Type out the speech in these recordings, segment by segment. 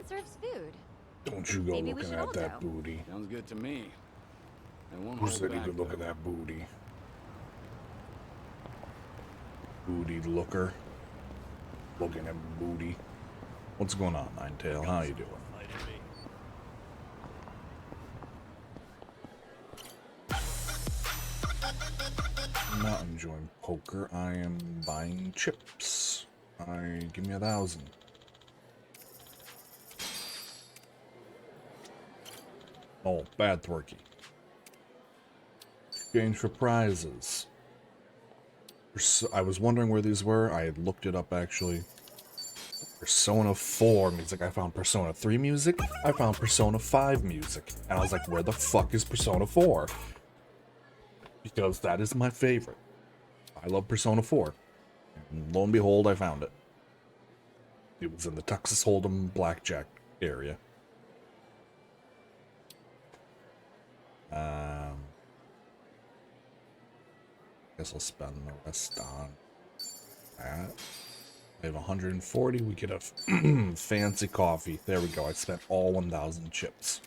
It serves food. Don't you go Maybe we looking should at all that go. booty. Sounds good to me. I won't Who hold said you back, could look though. at that booty? Booty looker. Looking at booty. What's going on, Ninetail? How you doing? I'm not enjoying poker. I am buying chips. Give me 1,000. Oh, bad Twerky. Exchange for prizes. I was wondering where these were. I had looked it up actually. Persona 4 music. I found Persona 3 music. I found Persona 5 music. And I was like, where the fuck is Persona 4? Because that is my favorite. I love Persona 4. And lo and behold, I found it. It was in the Texas Hold'em Blackjack area. Guess I'll spend the rest on that. I have 140. We get a fancy coffee. There we go. I spent all 1,000 chips.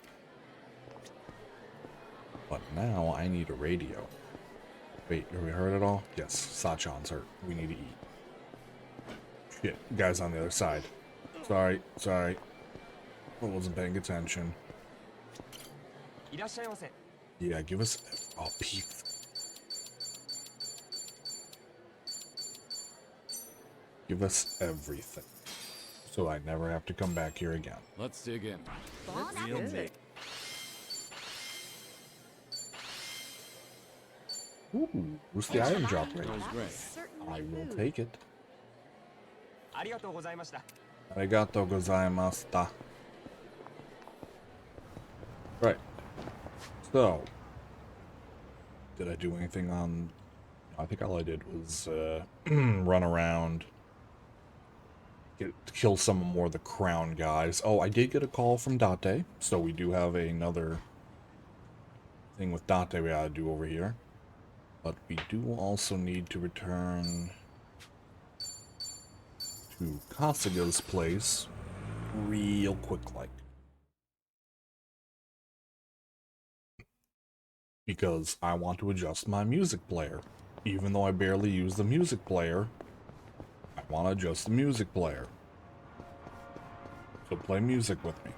But now I need a radio. Wait, have we heard it all? Yes, Sachan's hurt. We need to eat. Shit, guys on the other side. Sorry. I wasn't paying attention. Yeah, give us... Oh, Pete. Give us everything. So I never have to come back here again. Let's dig in. Ooh, who's the item drop rate? That was great. I will take it. ありがとうございました。 Arigato gozaimashita. Right. So, did I do anything on... I think all I did was run around, kill some more of the crown guys. Oh, I did get a call from Date, so we do have another thing with Date we gotta do over here. But we do also need to return to Kasuga's place real quick like. Because I want to adjust my music player. Even though I barely use the music player, I want to adjust the music player. So play music with me.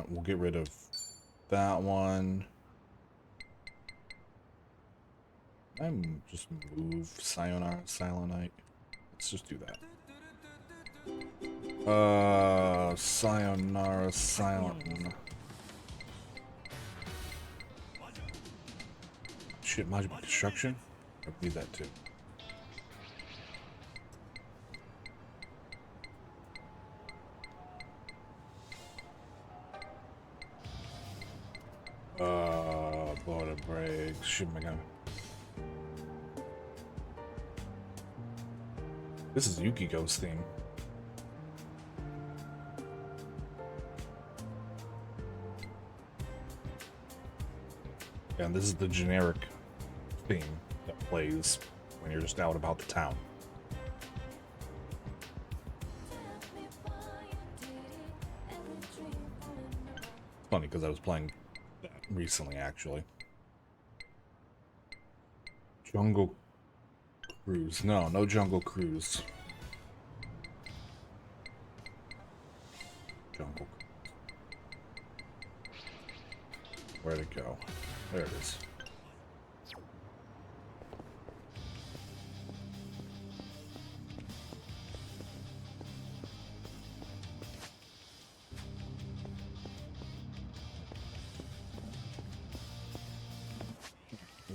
We'll get rid of that one. I'm just move Sayonara Silent. Let's just do that. Sayonara Silent. Shit, Magic Construction? I need that too. Border breaks. Shoot my gun. This is Yukiko's theme. And this is the generic theme that plays when you're just out about the town. Funny because I was playing that recently, actually. Jungle Cruise. No Jungle Cruise. Jungle. Where'd it go? There it is.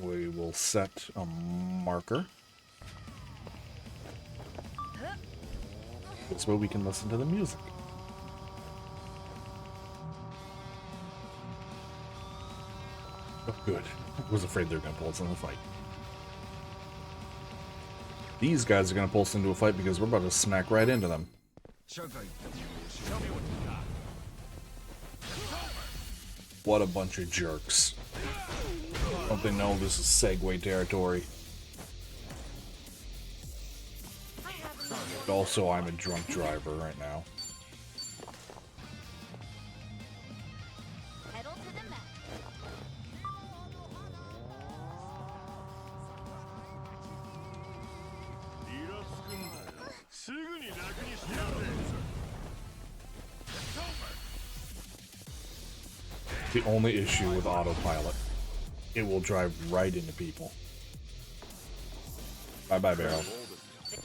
We will set a marker. This way we can listen to the music. Oh, good. I was afraid they were going to pull us into a fight. These guys are going to pull us into a fight because we're about to smack right into them. What a bunch of jerks. Don't they know this is Segway territory? Also, I'm a drunk driver right now. Pedal to the metal. The only issue with autopilot, it will drive right into people. Bye bye, Barrel. Okay.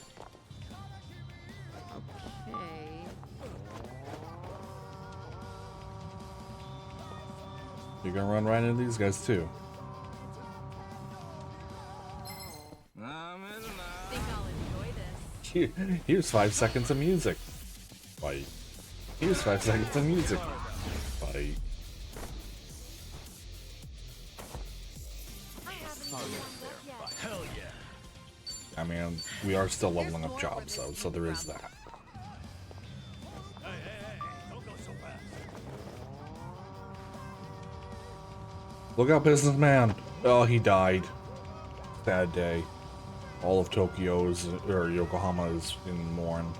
You're gonna run right into these guys too. Think I'll enjoy this. Here's 5 seconds of music. Fight. Here's 5 seconds of music. Fight. I haven't even looked yet. Hell yeah. I mean, we are still leveling up jobs though, so there is that. Don't go so fast. Look out, businessman! Oh, he died. Sad day. All of Tokyo's, or Yokohama is in mourn.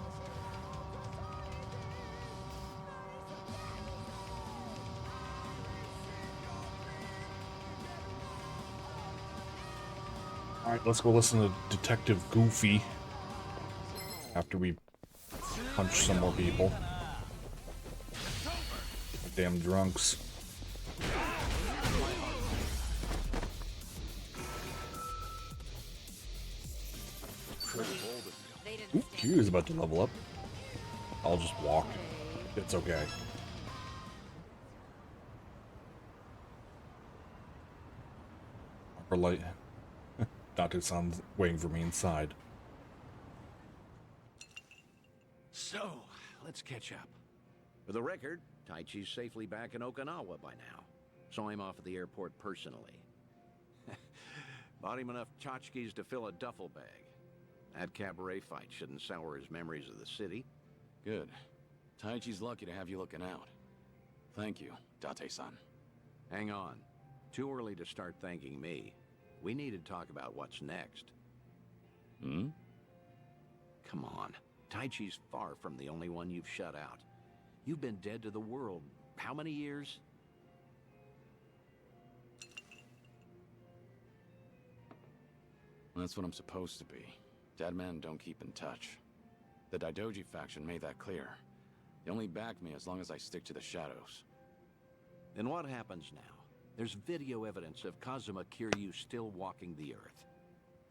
Alright, let's go listen to Detective Goofy after we punch some more people. Damn drunks. They didn't Ooh, Q is about to level up. I'll just walk. It's okay. Upper light. Date-san's waiting for me inside. So, let's catch up. For the record, Taichi's safely back in Okinawa by now. Saw him off at the airport personally. Bought him enough tchotchkes to fill a duffel bag. That cabaret fight shouldn't sour his memories of the city. Good. Taichi's lucky to have you looking out. Thank you, Date-san. Hang on. Too early to start thanking me. We need to talk about what's next. Hmm? Come on. Taichi's far from the only one you've shut out. You've been dead to the world how many years? That's what I'm supposed to be. Dead men don't keep in touch. The Daidoji faction made that clear. They only back me as long as I stick to the shadows. Then what happens now? There's video evidence of Kazuma Kiryu still walking the earth.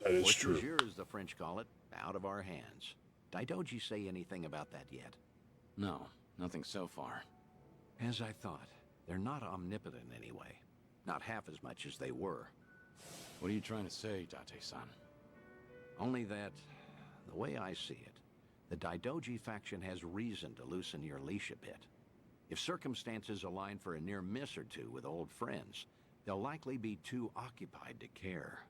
That is Force true. majeure, as the French call it, out of our hands. Daidoji say anything about that yet? No, nothing so far. As I thought, they're not omnipotent anyway. Not half as much as they were. What are you trying to say, Date-san? Only that, the way I see it, the Daidoji faction has reason to loosen your leash a bit. If circumstances align for a near miss or two with old friends, they'll likely be too occupied to care.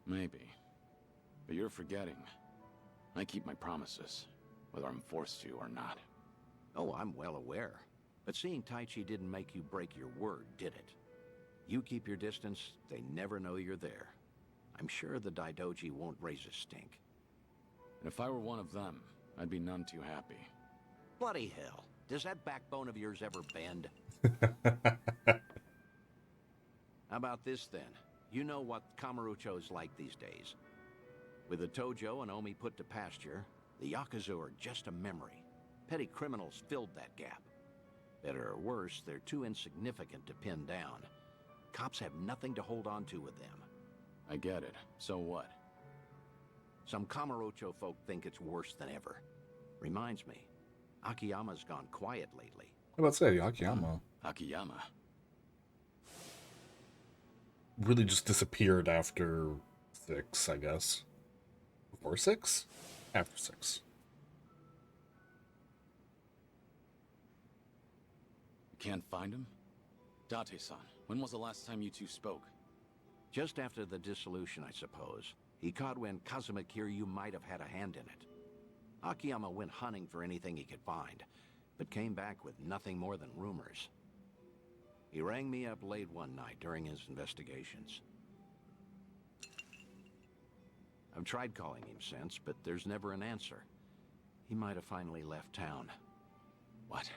Maybe. But you're forgetting. I keep my promises, whether I'm forced to or not. Oh, I'm well aware. But seeing Taichi didn't make you break your word, did it? You keep your distance, they never know you're there. I'm sure the Daidoji won't raise a stink. And if I were one of them, I'd be none too happy. Bloody hell. Does that backbone of yours ever bend? How about this, then? You know what Kamurocho's like these days. With the Tojo and Omi put to pasture, the Yakuza are just a memory. Petty criminals filled that gap. Better or worse, they're too insignificant to pin down. Cops have nothing to hold on to with them. I get it. So what? Some Kamurocho folk think it's worse than ever. Reminds me, Akiyama's gone quiet lately. What about say Akiyama Akiyama. really just disappeared after 6, I guess. Before 6? After 6. You can't find him? Date-san, when was the last time you two spoke? Just after the dissolution, I suppose. He caught when Kazuma Kiryu might have had a hand in it. Akiyama went hunting for anything he could find, but came back with nothing more than rumors. He rang me up late one night during his investigations. I've tried calling him since, but there's never an answer. He might have finally left town. What?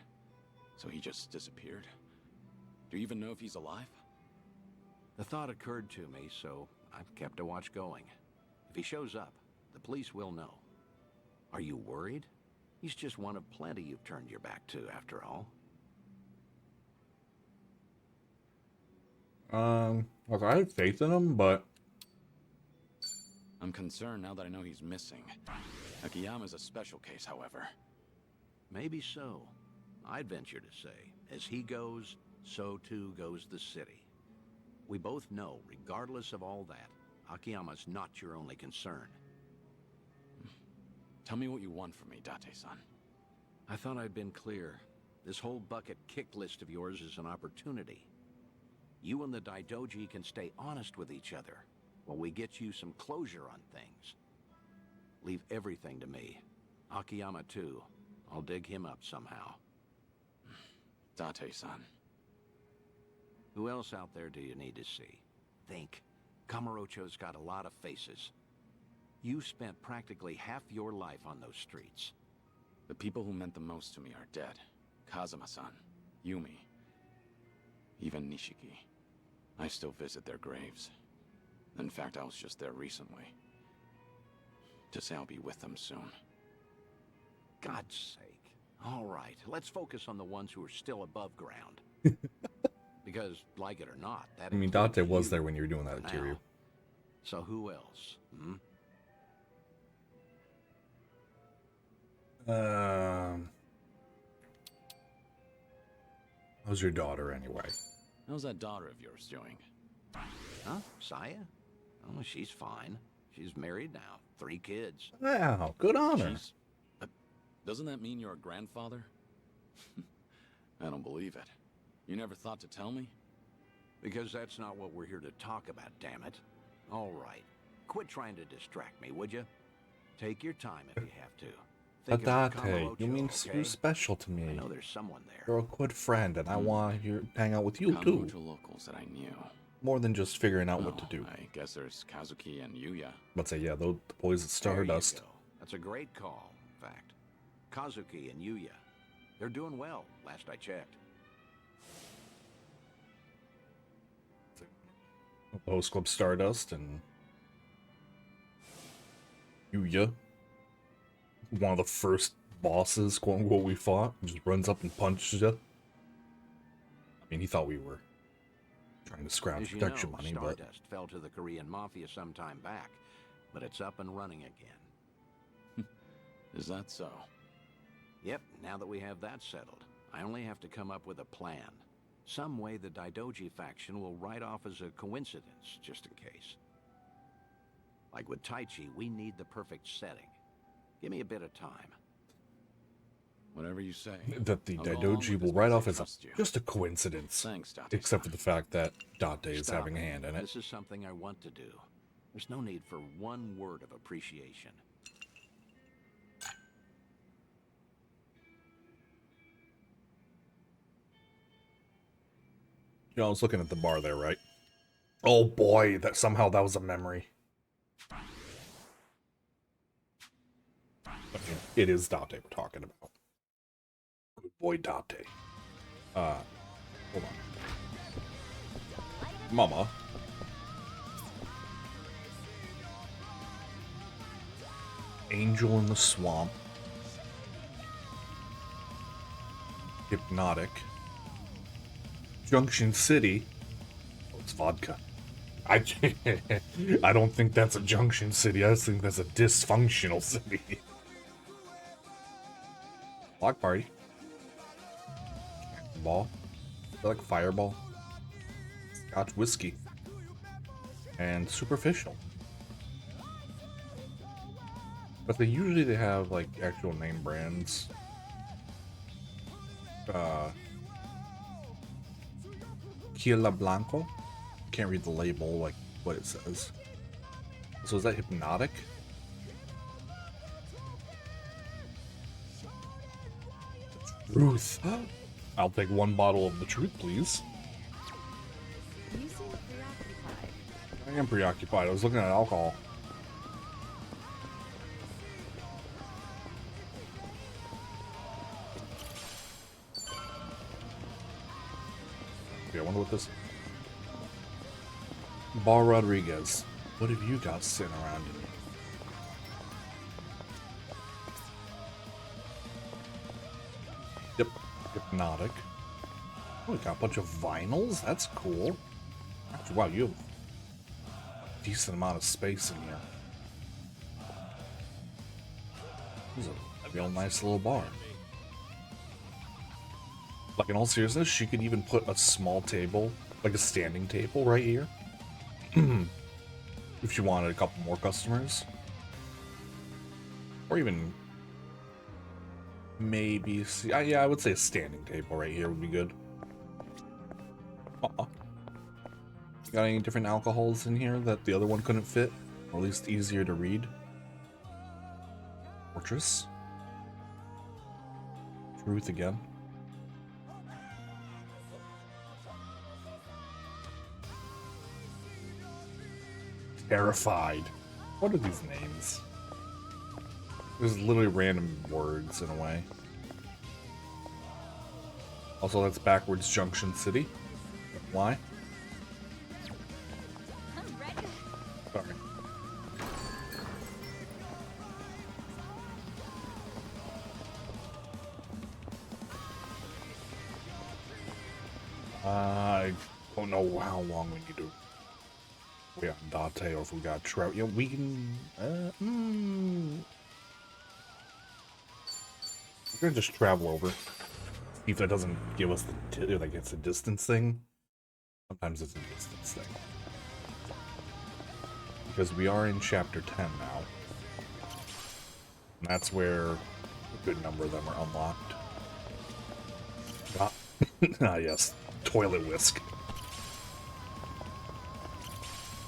So he just disappeared? Do you even know if he's alive? The thought occurred to me, so I've kept a watch going. If he shows up, the police will know. Are you worried? He's just one of plenty you've turned your back to, after all. Look, I have faith in him, but I'm concerned now that I know he's missing. Akiyama's a special case, however. Maybe so. I'd venture to say, as he goes, so too goes the city. We both know, regardless of all that, Akiyama's not your only concern. Tell me what you want from me, Date-san. I thought I'd been clear. This whole bucket kick list of yours is an opportunity. You and the Daidoji can stay honest with each other while we get you some closure on things. Leave everything to me. Akiyama too. I'll dig him up somehow. Date-san. Who else out there do you need to see? Think. Kamurocho's got a lot of faces. You spent practically half your life on those streets. The people who meant the most to me are dead. Kazuma-san, Yumi, even Nishiki. I still visit their graves. In fact, I was just there recently. To say I'll be with them soon. God's sake. All right, let's focus on the ones who are still above ground. Because, like it or not, that I mean, includes Date was you there when you were doing that for interview. now. So who else? How's your daughter anyway? How's that daughter of yours doing? Huh? Saya? Oh, she's fine. She's married now. 3 kids. Wow, good on her. She's... doesn't that mean you're a grandfather? I don't believe it. You never thought to tell me? Because that's not what we're here to talk about, damn it. All right. Quit trying to distract me, would you? Take your time if you have to. Think of Date, Kamurocho, you mean okay? you're special to I me. know there's someone there. You're a good friend, and I want to hang out with you too. Kamurocho locals that I knew. More than just figuring out what to Well, do. I guess there's Kazuki and Yuya. Let's say, yeah, the boys at There you Stardust. go. That's a great call, in fact. Kazuki and Yuya. They're doing well, last I checked. Host Club Stardust and Yuya. One of the first bosses, quote unquote, we fought. He just runs up and punches you. I mean, he thought we were trying to scrounge As you protection know, money, but Stardust fell to the Korean Mafia some time back, but it's up and running again. Is that so? Yep, now that we have that settled, I only have to come up with a plan. Some way the Daidoji faction will write off as a coincidence, just in case. Like with Taichi, we need the perfect setting. Give me a bit of time. Whatever you say. that the I'll go along Daidoji with will this write because off I as trust you. just a coincidence. Thanks, Date. Except for the fact that Date is Stop having a it. hand in it. This is something I want to do. There's no need for one word of appreciation. You know, I was looking at the bar there, right? Oh boy, that somehow that was a memory. I mean, it is Date we're talking about. Good boy Date. Hold on. Mama. Angel in the Swamp. Hypnotic. Junction City. Oh, it's vodka. I don't think that's a Junction City. I just think that's a dysfunctional city. Block Party. Ball. I like Fireball. Scotch Whiskey. And Superficial. But they usually have like actual name brands. Tequila Blanco. Can't read the label, like what it says. So is that Hypnotic? Truth. I'll take 1 bottle of the truth, please. You seem preoccupied. I am preoccupied. I was looking at alcohol. wonder what this... Bar Rodriguez. What have you got sitting around in here? Yep. Hypnotic. Oh, we got a bunch of vinyls? That's cool. Actually, wow, you have a decent amount of space in here. This is a real nice little bar. Like, in all seriousness, she could even put a small table, like a standing table right here. If she wanted a couple more customers. Or even... maybe... see, yeah, I would say a standing table right here would be good. Got any different alcohols in here that the other one couldn't fit? Or at least easier to read? Fortress. Truth again. Terrified. What are these names? There's literally random words in a way. Also, that's backwards Junction City. Why? I'm ready. Sorry. I don't know how long we need to wait on Date, or if we got Trout. Yeah, we can. We're gonna just travel over. See if that doesn't give us the like it's a distance thing. Sometimes it's a distance thing. Because we are in chapter 10 now. And that's where a good number of them are unlocked. Ah, yes. Toilet whisk.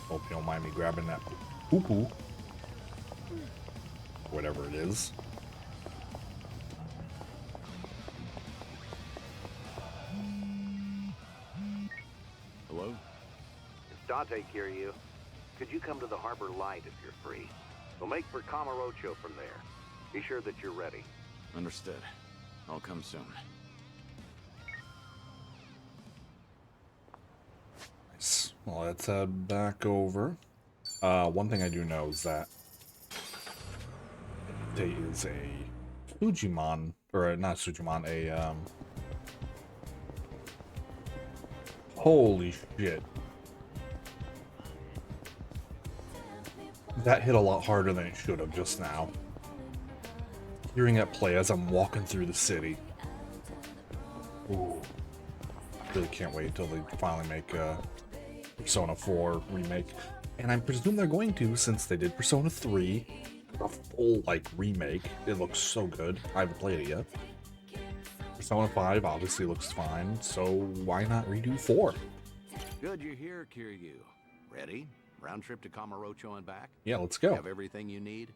Hope you don't mind me grabbing that poo-poo. Whatever it is. Hello? Date, Kiryu. Could you come to the Harbor Light if you're free? We'll make for Kamurocho from there. Be sure that you're ready. Understood. I'll come soon. Nice. Well, let's head back over. One thing I do know is that there is a Sujimon, or not Sujimon, a holy shit. That hit a lot harder than it should have just now. Hearing it play as I'm walking through the city. Ooh. Really can't wait until they finally make a Persona 4 remake. And I presume they're going to, since they did Persona 3. A full, like, remake. It looks so good. I haven't played it yet. Persona 5 obviously looks fine, so why not redo 4? Good you're here, Kiryu. Ready? Round trip to Kamurocho and back? Yeah, let's go. Have everything you need?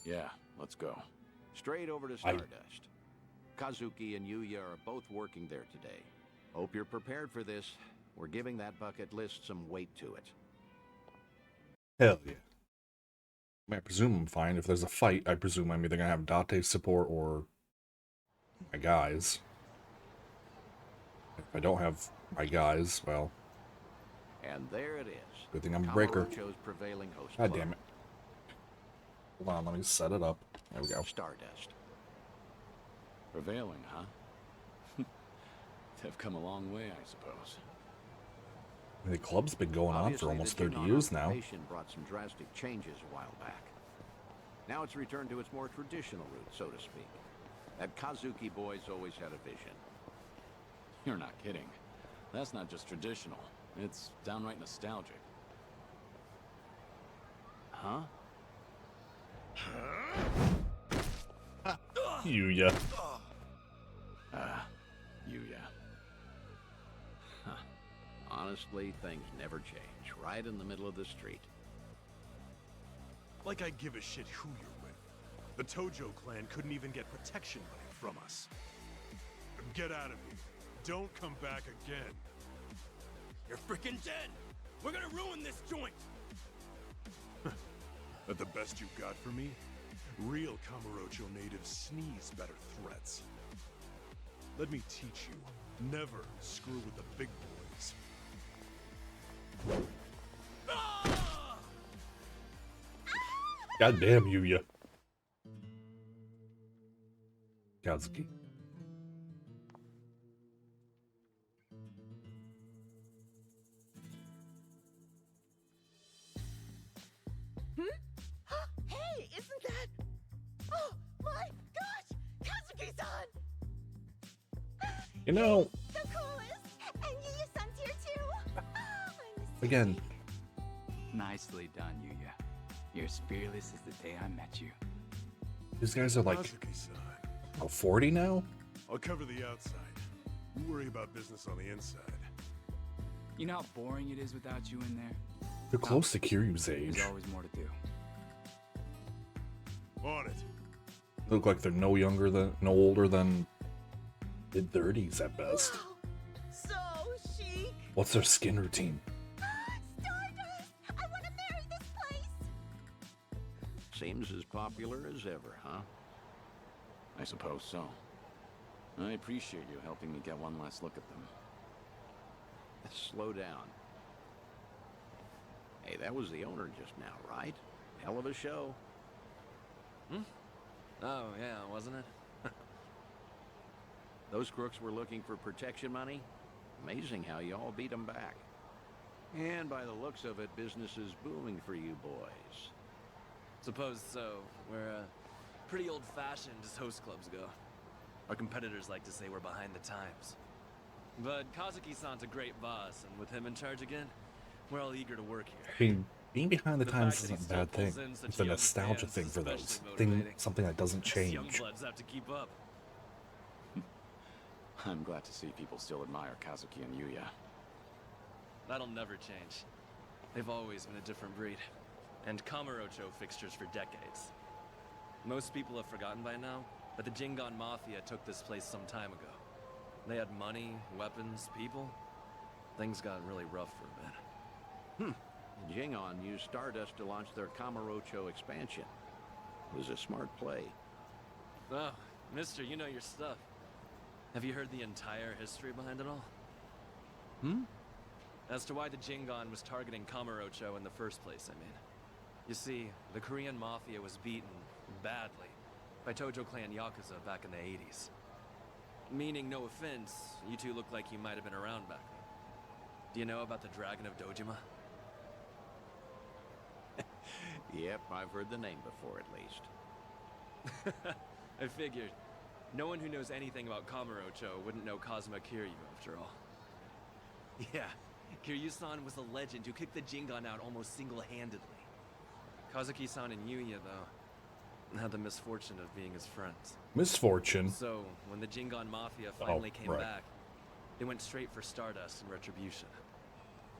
Yeah, let's go. Straight over to Stardust. Kazuki and Yuya are both working there today. Hope you're prepared for this. We're giving that bucket list some weight to it. Hell yeah. I mean, I presume I'm fine. If there's a fight, I presume I'm either gonna have Date support or my guys. If I don't have my guys, well... And there it is. Good thing I'm a breaker. Kamurocho's prevailing host God club. damn it. Hold on, let me set it up. There we go. Stardust. Prevailing, huh? They've come a long way, I suppose. The club's been going on for Obviously, almost the 30 Genon years now. occupation brought some drastic changes a while back. Now it's returned to its more traditional roots, so to speak. That Kazuki boy's always had a vision. You're not kidding. That's not just traditional. It's downright nostalgic. Huh? Yuya. Yuya. Honestly, things never change. Right in the middle of the street. Like I give a shit who you're with. The Tojo clan couldn't even get protection money from us. Get out of here. Don't come back again. You're freaking dead! We're gonna ruin this joint! That the best you've got for me? Real Kamurocho natives sneeze better threats. Let me teach you. Never screw with the big boys. God damn Yuya. Kazuki. Hey, isn't that? Oh my gosh, Kazuki-san! You know, The coolest, and Yuya-san's here too. I'm again, Nicely done, Yuya. You're as fearless as the day I met you. these guys are like Kazuki-san, 40 now? I'll cover the outside. You worry about business on the inside. You know how boring it is without you in there? They're close to Kiryu's age. There's always more to do. On it. They look like they're no older than mid-30s at best. Wow, so chic. What's their skin routine? Stardust! I want to marry this place. Seems as popular as ever, huh? I suppose so. I appreciate you helping me get one last look at them. Slow down. Hey, that was the owner just now, right? Hell of a show. Oh, yeah, wasn't it? Those crooks were looking for protection money. Amazing how you all beat them back. And by the looks of it, business is booming for you boys. Suppose so. We're pretty old-fashioned as host clubs go. Our competitors like to say we're behind the times. But Kazuki-san's a great boss, and with him in charge again, we're all eager to work here. I mean, being behind the The times fact that isn't he a bad still thing. pulls in such It's a young nostalgia fans thing is for those. especially motivating. Something that doesn't Us change. young bloods have to keep up. I'm glad to see people still admire Kazuki and Yuya. That'll never change. They've always been a different breed. And Kamurocho fixtures for decades. Most people have forgotten by now, but the Jingon Mafia took this place some time ago. They had money, weapons, people. Things got really rough for a bit. Jingon used Stardust to launch their Kamurocho expansion. It was a smart play. Oh, mister, you know your stuff. Have you heard the entire history behind it all? As to why the Jingon was targeting Kamurocho in the first place, I mean. You see, the Korean Mafia was beaten, badly, by Tojo Clan Yakuza back in the 80s. Meaning, no offense, you two look like you might have been around back then. Do you know about the Dragon of Dojima? Yep, I've heard the name before at least. I figured. No one who knows anything about Kamurocho wouldn't know Kazuma Kiryu, after all. Yeah, Kiryu-san was a legend who kicked the Jingon out almost single-handedly. Kazuki-san and Yuya, though, had the misfortune of being his friends. Misfortune. So, when the Jingon Mafia finally came right. back, they went straight for Stardust and Retribution.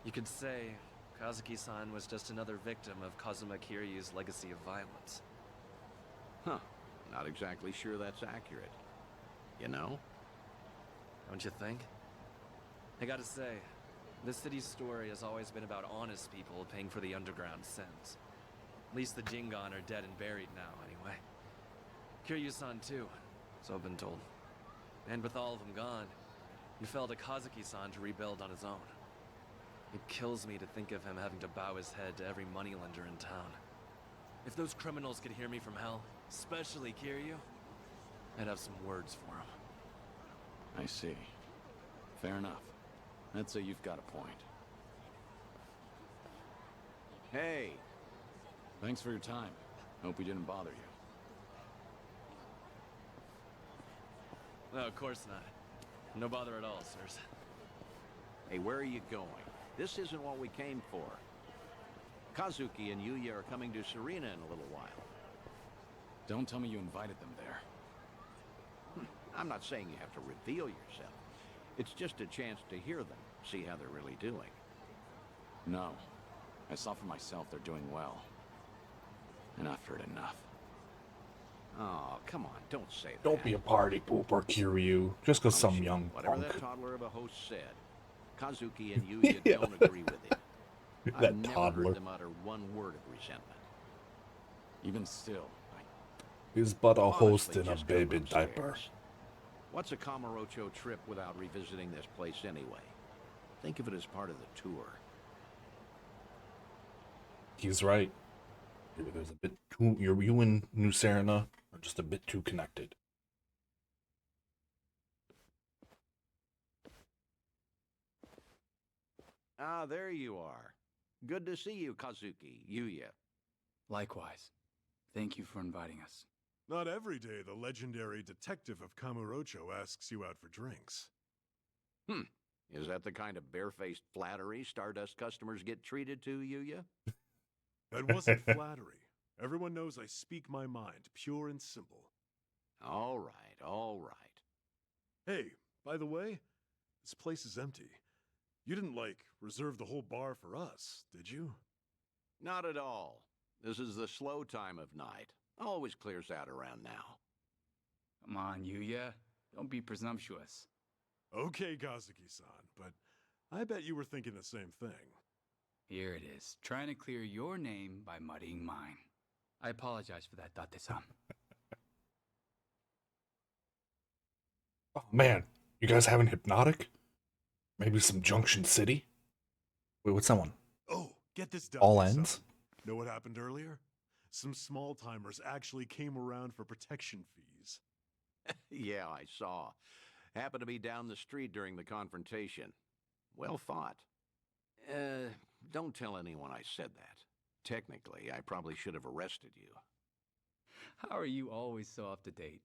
You could say Kazuki-san was just another victim of Kazuma Kiryu's legacy of violence. Huh. Not exactly sure that's accurate. You know? Don't you think? I gotta say, this city's story has always been about honest people paying for the underground sins. At least the Jingon are dead and buried now, anyway. Kiryu-san too, so I've been told. And with all of them gone, it fell to Kazuki-san to rebuild on his own. It kills me to think of him having to bow his head to every moneylender in town. If those criminals could hear me from hell, especially Kiryu, I'd have some words for him. I see. Fair enough. I'd say you've got a point. Hey, Thanks for your time. Hope we didn't bother you. No, of course not. No bother at all, sirs. hey, where are you going? This isn't what we came for. Kazuki and Yuya are coming to Serena in a little while. Don't tell me you invited them there. I'm not saying you have to reveal yourself. It's just a chance to hear them, see how they're really doing. No. I saw for myself they're doing well. And I've heard enough. Oh, come on, don't say that. Don't be a party pooper, Kiryu. Just because some Shoot, young whatever punk. that toddler of a host said, Kazuki and Yuya Yeah. don't agree with it. That I've never toddler. heard them utter one word of resentment. Even still, He's but a host Honestly, in a just come baby upstairs. diaper. What's a Kamurocho trip without revisiting this place anyway? Think of it as part of the tour. He's right. There's a bit too. You and New Serena are just a bit too connected. Ah, there you are. Good to see you, Kazuki, Yuya. Likewise. Thank you for inviting us. Not every day the legendary detective of Kamurocho asks you out for drinks. Is that the kind of barefaced flattery Stardust customers get treated to, Yuya? That wasn't flattery. Everyone knows I speak my mind, pure and simple. All right, all right. Hey, by the way, this place is empty. You didn't, reserve the whole bar for us, did you? Not at all. This is the slow time of night. Always clears out around now. Come on, Yuya. Don't be presumptuous. Okay, Kazuki-san, but I bet you were thinking the same thing. Here it is, trying to clear your name by muddying mine. I apologize for that, Date-san. Oh man, you guys having Hypnotic? Maybe some Junction City? Wait, what's that one? Oh, get this done. All ends? Know what happened earlier? Some small-timers actually came around for protection fees. Yeah, I saw. Happened to be down the street during the confrontation. Well fought. Don't tell anyone I said that. Technically, I probably should have arrested you. How are you always so up to date?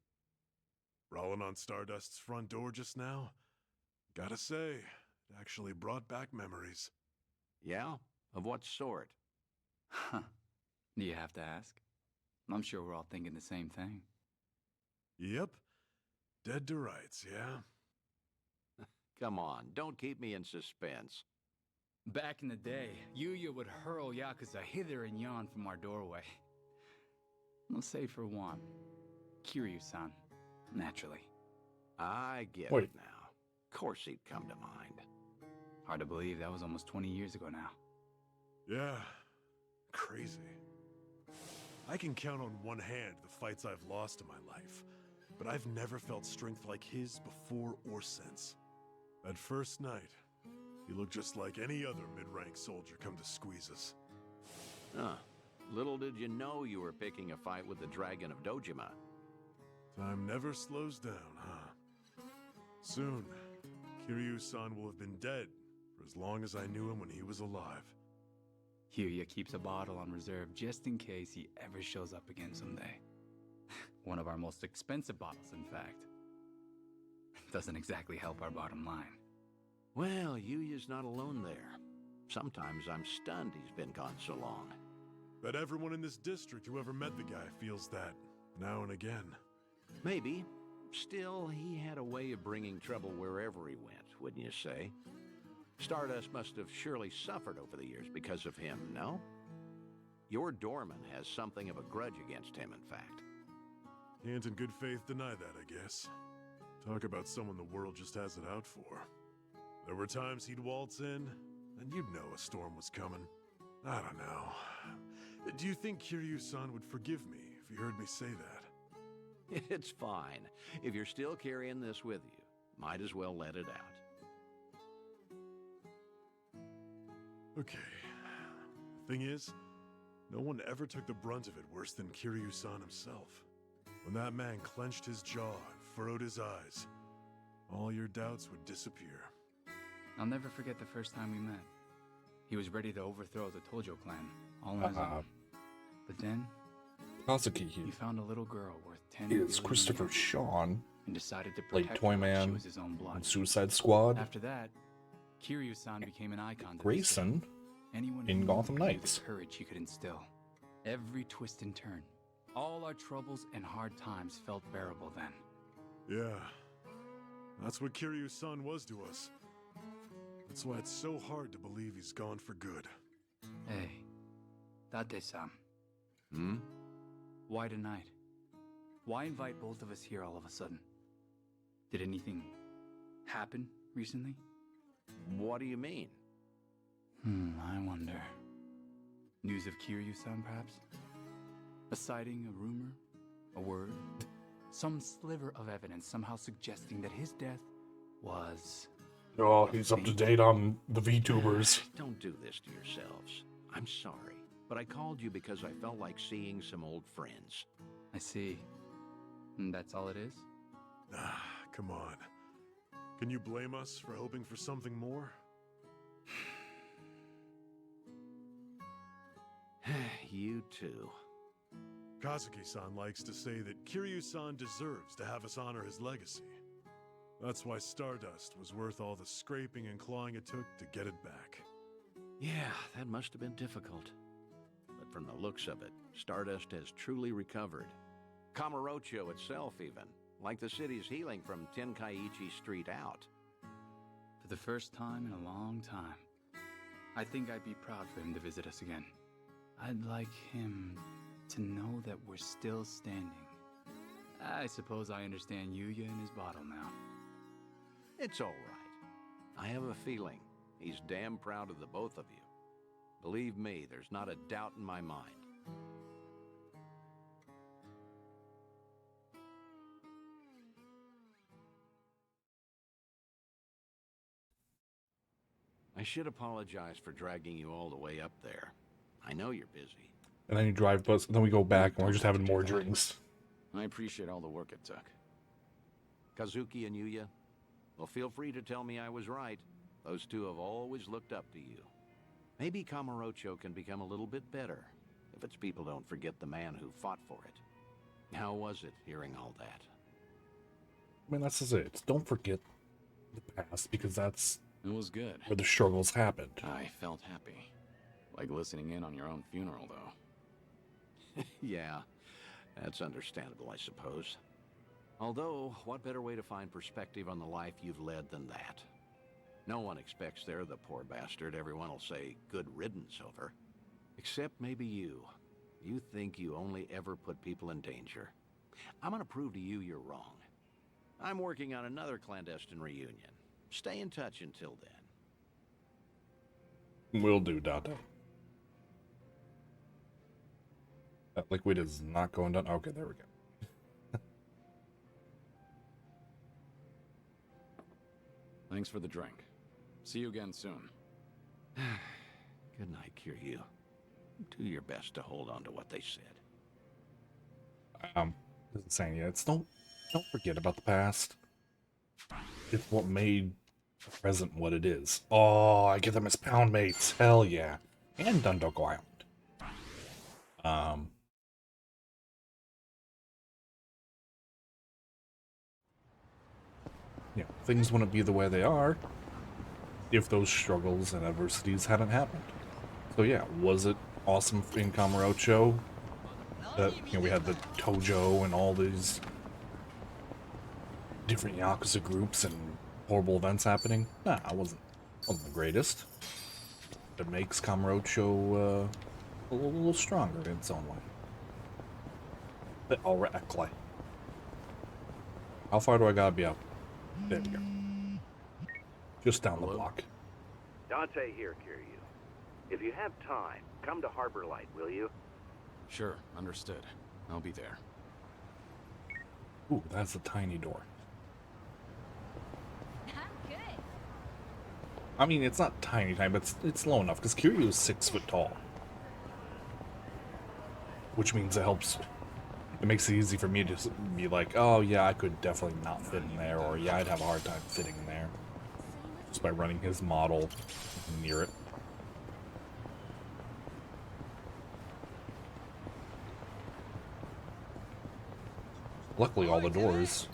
Rolling on Stardust's front door just now? Gotta say, it actually brought back memories. Yeah? Of what sort? Huh. Do you have to ask? I'm sure we're all thinking the same thing. Yep. Dead to rights, yeah? Come on, don't keep me in suspense. Back in the day, Yuya would hurl Yakuza hither and yon from our doorway. I'll say for one, Kiryu-san, naturally. I get Wait. it now. Of course he'd come to mind. Hard to believe that was almost 20 years ago now. Yeah. Crazy. I can count on one hand the fights I've lost in my life, but I've never felt strength like his before or since. That first night, he looked just like any other mid-rank soldier come to squeeze us. Huh. Little did you know you were picking a fight with the Dragon of Dojima. Time never slows down, huh? Soon, Kiryu-san will have been dead for as long as I knew him when he was alive. Yuya keeps a bottle on reserve just in case he ever shows up again someday. One of our most expensive bottles, in fact. Doesn't exactly help our bottom line. Well, Yuya's not alone there. Sometimes I'm stunned he's been gone so long. Bet everyone in this district who ever met the guy feels that, now and again. Maybe. Still, he had a way of bringing trouble wherever he went, wouldn't you say? Stardust must have surely suffered over the years because of him, no? Your doorman has something of a grudge against him, in fact. Can't in good faith deny that, I guess. Talk about someone the world just has it out for. There were times he'd waltz in, and you'd know a storm was coming. I don't know. Do you think Kiryu-san would forgive me if he heard me say that? It's fine. If you're still carrying this with you, might as well let it out. Okay. Thing is, no one ever took the brunt of it worse than Kiryu-san himself. When that man clenched his jaw and furrowed his eyes, all your doubts would disappear. I'll never forget the first time we met. He was ready to overthrow the Tojo clan, all on his own. But then, Kazuki he found a little girl worth 10 is billion Christopher yen Sean, and decided to played protect her like she Toyman was his own blood. on Suicide Squad. After that, Kiryu-san became an icon to the Grayson city. Anyone in who Gotham knew the Knights. courage he could instill. Every twist and turn. All our troubles and hard times felt bearable then. Yeah. That's what Kiryu-san was to us. That's why it's so hard to believe he's gone for good. Hey, Date-san. Hmm? Why tonight? Why invite both of us here all of a sudden? Did anything happen recently? What do you mean? I wonder. News of Kiryu-san, perhaps? A sighting, a rumor, a word? Some sliver of evidence somehow suggesting that his death was... Oh, he's up to date on the VTubers. Don't do this to yourselves. I'm sorry, but I called you because I felt like seeing some old friends. I see. And that's all it is? Ah, come on. Can you blame us for hoping for something more? You too. Kazuki-san likes to say that Kiryu-san deserves to have us honor his legacy. That's why Stardust was worth all the scraping and clawing it took to get it back. Yeah, that must have been difficult. But from the looks of it, Stardust has truly recovered. Kamurocho itself even, like the city's healing from Tenkaichi Street out. For the first time in a long time. I think I'd be proud for him to visit us again. I'd like him to know that we're still standing. I suppose I understand Yuya and his bottle now. It's all right. I have a feeling he's damn proud of the both of you. Believe me, there's not a doubt in my mind. I should apologize for dragging you all the way up there. I know you're busy. And then you drive bus, then we go back and we're just having more drinks. I appreciate all the work it took. Kazuki and Yuya, well, feel free to tell me I was right. Those two have always looked up to you. Maybe Kamurocho can become a little bit better, if its people don't forget the man who fought for it. How was it, hearing all that? I mean, that's just it. Don't forget the past, because that's It was good. where the struggles happened. I felt happy. Like listening in on your own funeral, though. Yeah, that's understandable, I suppose. Although, what better way to find perspective on the life you've led than that? No one expects they're the poor bastard everyone will say good riddance over. Except maybe you. You think you only ever put people in danger. I'm gonna prove to you you're wrong. I'm working on another clandestine reunion. Stay in touch until then. Will do, Dada. That liquid is not going down. Okay, there we go. Thanks for the drink. See you again soon. Good night, Kiryu. Do your best to hold on to what they said. Isn't saying yet. It's don't forget about the past. It's what made the present what it is. Oh, I get them as pound mates. Hell yeah. And Dundoko Island. Yeah, things wouldn't be the way they are if those struggles and adversities hadn't happened. So yeah, was it awesome in Kamurocho that, you know, we had the Tojo and all these different Yakuza groups and horrible events happening? Nah, it wasn't the greatest. It makes Kamurocho a little stronger in its own way. But alright, how far do I gotta be up? There we go. Just down the block. Dante here, Kiryu. If you have time, come to Harbor Light, will you? Sure, understood. I'll be there. Ooh, that's a tiny door. I'm good. I mean, it's not tiny, but it's low enough, because Kiryu is 6 foot tall. Which means it helps. It makes it easy for me to be like, oh yeah, I could definitely not fit in there, or yeah, I'd have a hard time fitting in there. Just by running his model near it. Luckily, all the doors...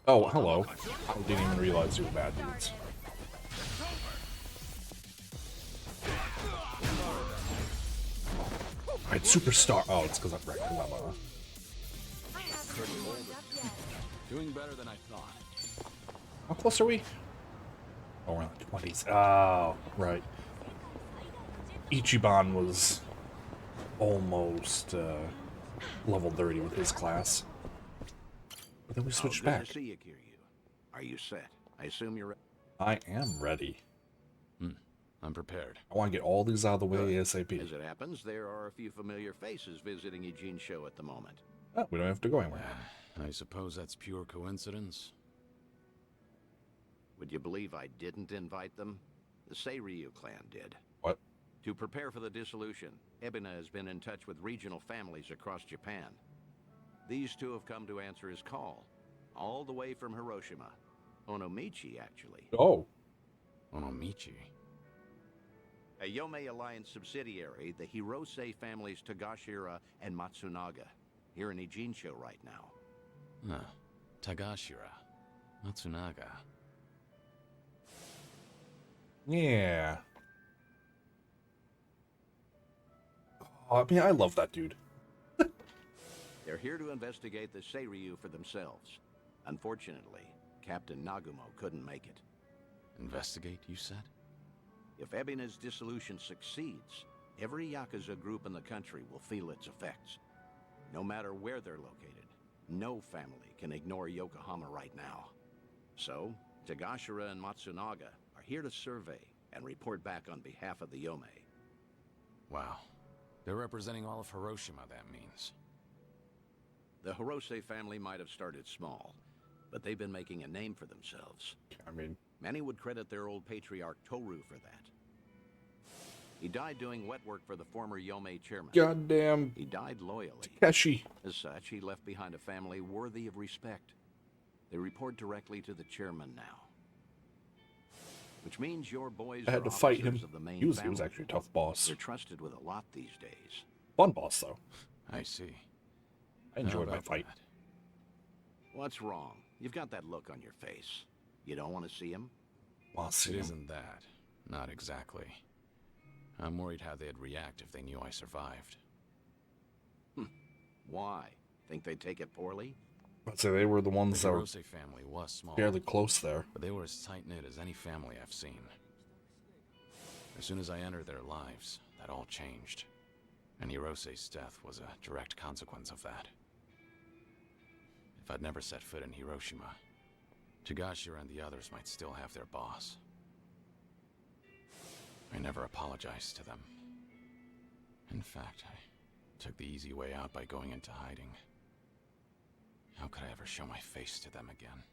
Oh, hello. I didn't even realize you were bad dudes. Alright, superstar. Oh, it's because I'm right. Doing better than I thought. How close are we? Oh, we're in the 20s. Oh, right. Ichiban was almost level 30 with his class. But then we switched back. Good to see you, Kiryu. Are you set? I assume you're... I am ready. I'm prepared. I want to get all these out of the way ASAP. As it happens, there are a few familiar faces visiting Eugene's show at the moment. Oh, we don't have to go anywhere. I suppose that's pure coincidence. Would you believe I didn't invite them? The Seiryu clan did. What? To prepare for the dissolution, Ebina has been in touch with regional families across Japan. These two have come to answer his call, all the way from Hiroshima. Onomichi, actually. Oh. Onomichi. A Yomei Alliance subsidiary, the Hirose families Tagashira and Matsunaga, here in Ijincho right now. Huh. Tagashira. Matsunaga. Yeah. Oh, I mean, I love that dude. They're here to investigate the Seiryu for themselves. Unfortunately, Captain Nagumo couldn't make it. Investigate, you said? If Ebina's dissolution succeeds, every Yakuza group in the country will feel its effects. No matter where they're located, no family can ignore Yokohama right now. So, Tagashira and Matsunaga are here to survey and report back on behalf of the Yomei. Wow. They're representing all of Hiroshima, that means. The Hirose family might have started small, but they've been making a name for themselves. I mean, many would credit their old patriarch Toru for that. He died doing wet work for the former Yomei chairman. goddamn He died loyally. Takeshi. As such, he left behind a family worthy of respect. They report directly to the chairman now. Which means your boys I had are to fight him. officers of the main He was family. actually a tough boss. They're trusted with a lot these days. Fun boss, though. I see. I enjoyed How my about fight. that? What's wrong? You've got that look on your face. You don't want to see him? Well, see It him. isn't that. Not exactly. I'm worried how they'd react if they knew I survived. Why? Think they'd take it poorly? I'd say they were the The ones that were Hirose family was small, fairly close there. but they were as tight-knit as any family I've seen. As soon as I entered their lives, that all changed. And Hirose's death was a direct consequence of that. If I'd never set foot in Hiroshima, Tagashira and the others might still have their boss. I never apologized to them. In fact, I took the easy way out by going into hiding. How could I ever show my face to them again?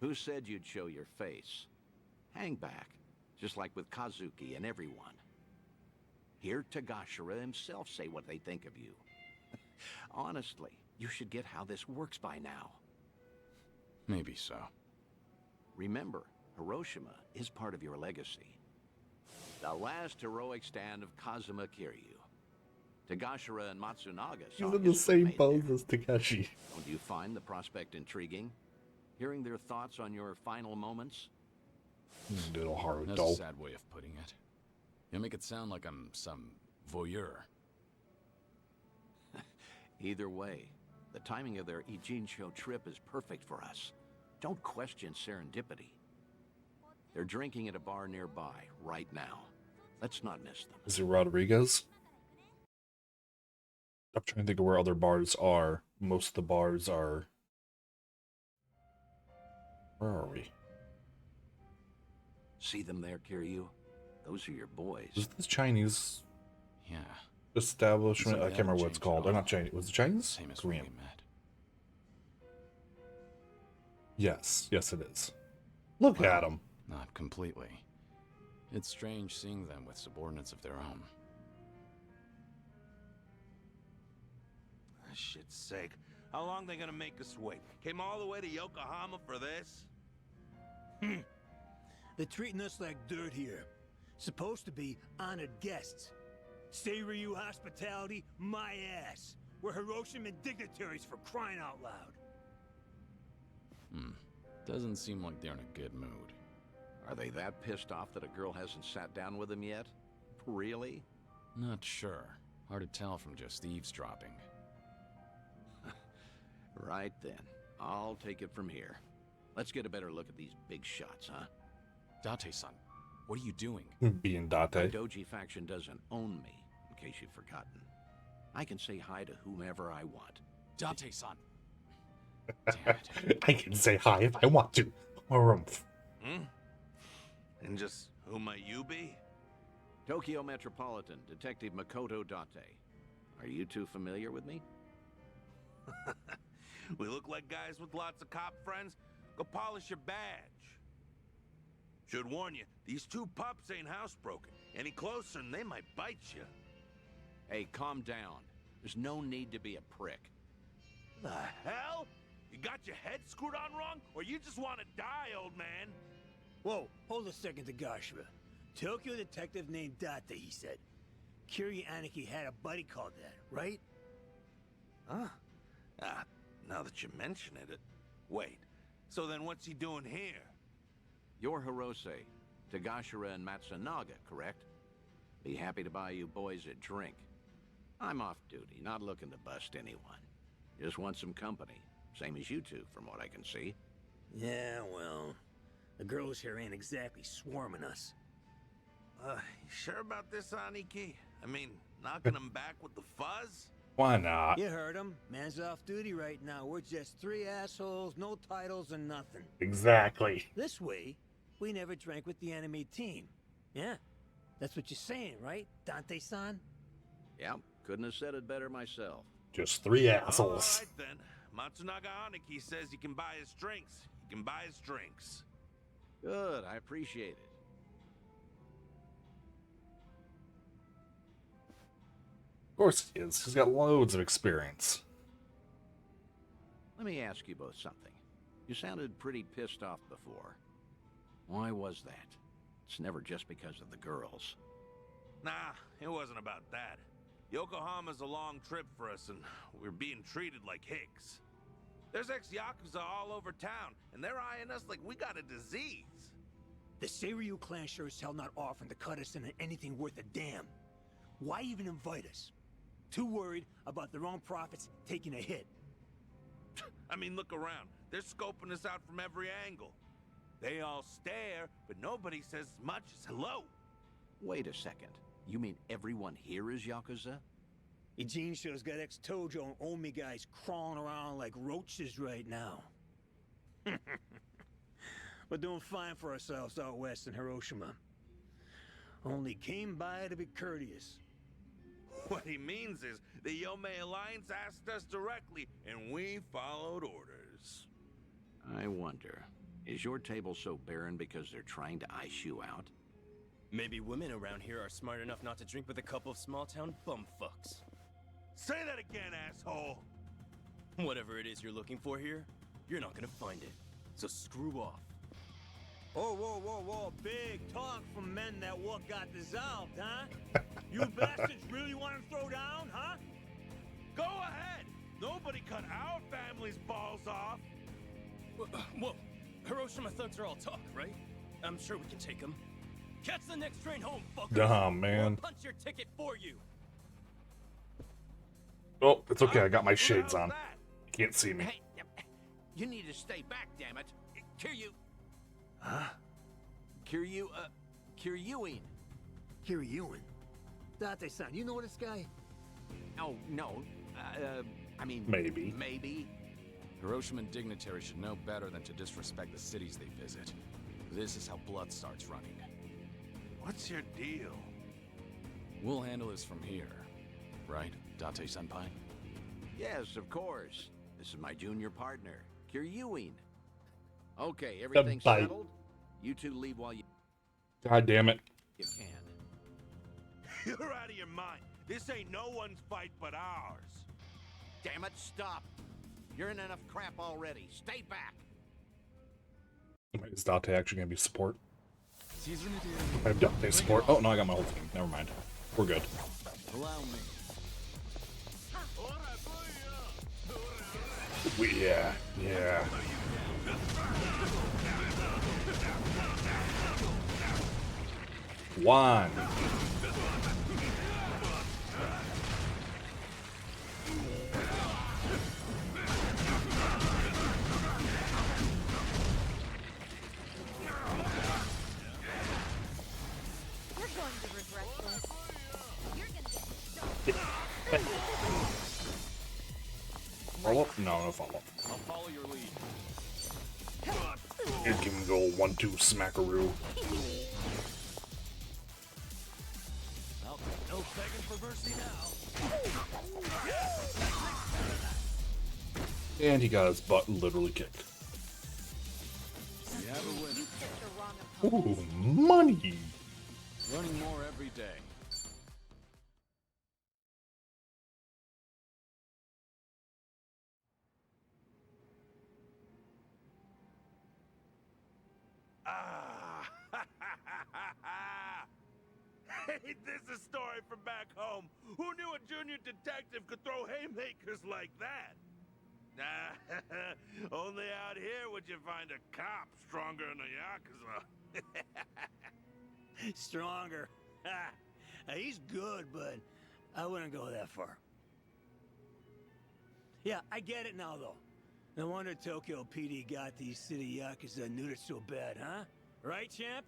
Who said you'd show your face? Hang back, just like with Kazuki and everyone. Hear Tagashira himself say what they think of you. Honestly, you should get how this works by now. Maybe so. Remember, Hiroshima is part of your legacy. The last heroic stand of Kazuma Kiryu. Tagashira and Matsunaga He's saw in the history same made pose there. as Takeshi. Don't you find the prospect intriguing? Hearing their thoughts on your final moments? Little hard That's a dope. sad way of putting it. You make it sound like I'm some voyeur. Either way, the timing of their Ijincho trip is perfect for us. Don't question serendipity. They're drinking at a bar nearby right now. Let's not miss them. Is it Rodriguez? I'm trying to think of where other bars are. Most of the bars are... Where are we? See them there, Kiryu? Those are your boys. Is this Chinese Yeah, establishment? So I they can't remember haven't what it's changed called. at They're all. not Chinese. Was it Chinese? same as when Korean. we met. Yes. Yes, it is. Look Well, at them. Not completely. It's strange seeing them with subordinates of their own. For shit's sake. How long they gonna make us wait? Came all the way to Yokohama for this? They're treating us like dirt here. Supposed to be honored guests. Seiryu hospitality, my ass. We're Hiroshiman dignitaries for crying out loud. Doesn't seem like they're in a good mood. Are they that pissed off that a girl hasn't sat down with them yet? Really? Not sure. Hard to tell from just eavesdropping. Right then. I'll take it from here. Let's get a better look at these big shots, huh? Date-san, what are you doing? Being The Date. Doji faction doesn't own me, in case you've forgotten. I can say hi to whomever I want. Date-san! Damn it. I can say hi if I want to. Harumph. And just who might you be? Tokyo Metropolitan Detective Makoto Date. Are you two familiar with me? We look like guys with lots of cop friends? Go polish your badge. Should warn you, these two pups ain't housebroken. Any closer and they might bite you. Hey, calm down. There's no need to be a prick. The hell? You got your head screwed on wrong? Or you just want to die, old man? Whoa, hold a second, Tagashira. Tokyo detective named Date, he said. Kiryu Aniki had a buddy called that, right? Huh? Ah, now that you mention it. Wait, so then what's he doing here? You're Hirose, Tagashira and Matsunaga, correct? Be happy to buy you boys a drink. I'm off duty, not looking to bust anyone. Just want some company. Same as you two, from what I can see. Yeah, well, the girls here ain't exactly swarming us. You sure about this, Aniki? I mean, knocking them back with the fuzz? Why not? You heard him. Man's off duty right now. We're just three assholes, no titles and nothing. Exactly. This way, we never drank with the enemy team. Yeah, that's what you're saying, right, Dante-san? Yeah, couldn't have said it better myself. Just three assholes. All right, then. Matsunaga Aniki says you can buy his drinks. You can buy his drinks. Good, I appreciate it. Of course he is. He's got loads of experience. Let me ask you both something. You sounded pretty pissed off before. Why was that? It's never just because of the girls. Nah, it wasn't about that. Yokohama's a long trip for us, and we're being treated like hicks. There's ex-Yakuza all over town, and they're eyeing us like we got a disease. The Seiryu clan sure as hell not offering to cut us into anything worth a damn. Why even invite us? Too worried about their own profits taking a hit. I mean, look around. They're scoping us out from every angle. They all stare, but nobody says as much as hello. Wait a second. You mean everyone here is Yakuza? Eugene shows got ex-Tojo and Omi guys crawling around like roaches right now. We're doing fine for ourselves out west in Hiroshima. Only came by to be courteous. What he means is the Yomei Alliance asked us directly, and we followed orders. I wonder, is your table so barren because they're trying to ice you out? Maybe women around here are smart enough not to drink with a couple of small-town bumfucks. Say that again, asshole! Whatever it is you're looking for here, you're not gonna find it. So screw off. Oh, whoa, whoa, whoa. Big talk from men that what got dissolved, huh? You bastards really want to throw down, huh? Go ahead! Nobody cut our family's balls off! Whoa, Hiroshima thugs are all talk, right? I'm sure we can take them. Catch the next train home, fuckers! Damn, man. Or punch your ticket for you! Oh, it's okay. I got my shades on. You can't see me. Hey, you need to stay back, damn it. Kiryu. Huh? Kiryuin. Kiryuin? Date-san, you know this guy? Oh, no. I mean... Maybe. Maybe. Hiroshiman dignitaries should know better than to disrespect the cities they visit. This is how blood starts running. What's your deal? We'll handle this from here. Right, Date-senpai? Yes, of course. This is my junior partner, Kiryuin. Okay, everything's settled? You two leave while you... God damn it. You can. You're out of your mind. This ain't no one's fight but ours. Damn it, stop. You're in enough crap already. Stay back. Is Date actually going to be support? I have Date support. Oh, no, I got my whole team. Never mind. We're good. Allow me. Yeah. One. You're going to regret this. You're gonna get Follow up? No, no follow up. I'll follow your lead. It can go 1-2 smackaroo. Well, no begging for mercy now. And he got his butt literally kicked. We have a winner. You picked the wrong opponent. Ooh, money! Learning more every day. Ah! Hey, this is a story from back home. Who knew a junior detective could throw haymakers like that? Only out here would you find a cop stronger than a Yakuza. Stronger. Ha! He's good, but I wouldn't go that far. Yeah, I get it now, though. No wonder Tokyo PD got these city Yakuza neutered so bad, huh? Right, champ?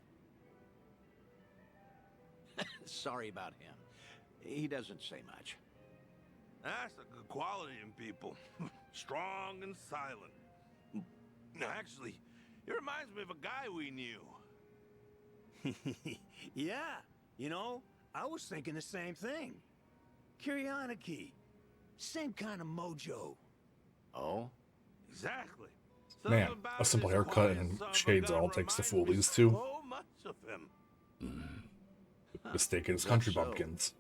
Sorry about him. He doesn't say much. That's a good quality in people. Strong and silent. Actually, he reminds me of a guy we knew. Yeah, you know, I was thinking the same thing. Kiryanaki. Same kind of mojo. Oh? Exactly. Man, Something about a simple this haircut quiet and son of a shades are gun all it takes to reminds fool me these two. so much of him. Mistaken as That's country so. bumpkins.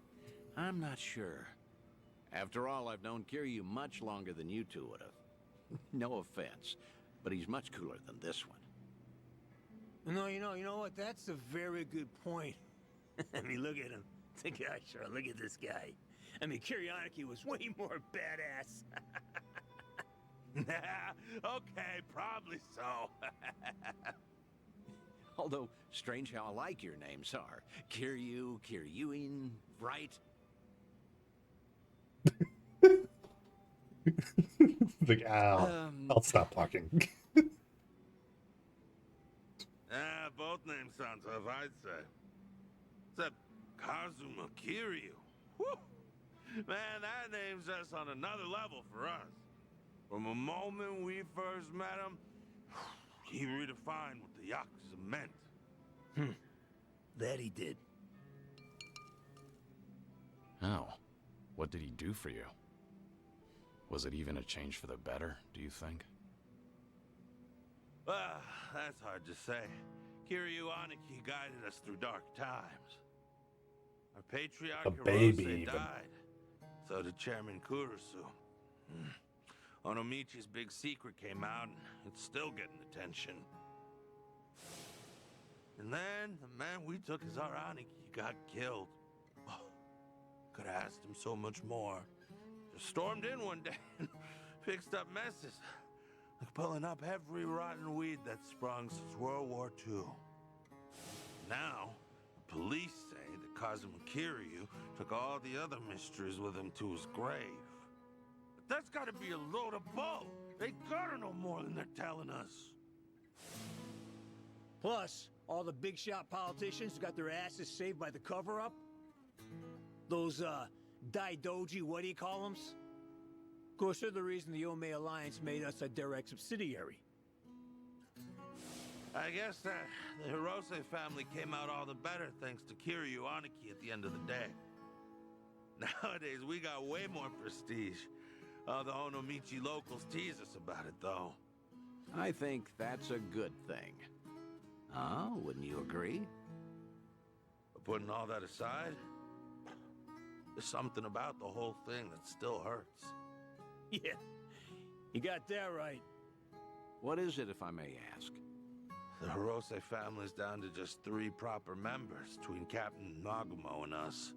I'm not sure. After all, I've known Kiryu much longer than you two would have. No offense, but he's much cooler than this one. No, you know what? That's a very good point. I mean, look at him. The guy, sure, look at this guy. I mean, Kiryanaki was way more badass. Okay, probably so. Although, strange how alike your names are. Kiryu, Kiryuin, right? Like, I'll stop talking. Both names sound tough, I'd say. Except Kazuma Kiryu. Whew. Man, that name's just on another level for us. From the moment we first met him, he redefined what the Yakuza meant. That he did. Oh. What did he do for you? Was it even a change for the better, do you think? Well, that's hard to say. Kiryu Aniki guided us through dark times. Our patriarch A baby, Hirose even. died. So did Chairman Kurusu. Onomichi's big secret came out, and it's still getting attention. And then, the man we took as our Aniki got killed. Could have asked him so much more. Just stormed in one day and fixed up messes. Like pulling up every rotten weed that's sprung since World War II. Now, the police say that Kazuma Kiryu took all the other mysteries with him to his grave. But that's gotta be a load of bull. They gotta know more than they're telling us. Plus, all the big shot politicians got their asses saved by the cover-up. Those, Daidoji, what do you call them? Of course, they're the reason the Ome Alliance made us a direct subsidiary. I guess the Hirose family came out all the better thanks to Kiryu Aniki at the end of the day. Nowadays, we got way more prestige. The Onomichi locals tease us about it, though. I think that's a good thing. Oh, wouldn't you agree? But putting all that aside, there's something about the whole thing that still hurts. Yeah, you got that right. What is it, if I may ask? The Hirose family's down to just 3 proper members between Captain Nagumo and us.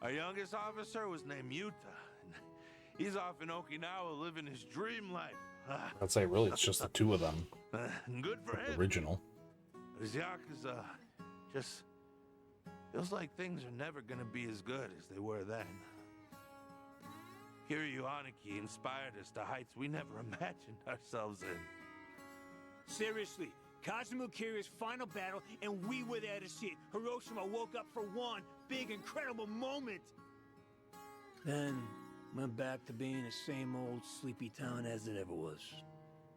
Our youngest officer was named Yuta, and he's off in Okinawa living his dream life. I'd say really it's just the two of them. Good for him. Original. His Yakuza just feels like things are never gonna be as good as they were then. Kiryu Aniki inspired us to heights we never imagined ourselves in. Seriously, Kazuma Kiryu's final battle, and we were there to see it. Hiroshima woke up for one big, incredible moment. Then went back to being the same old sleepy town as it ever was.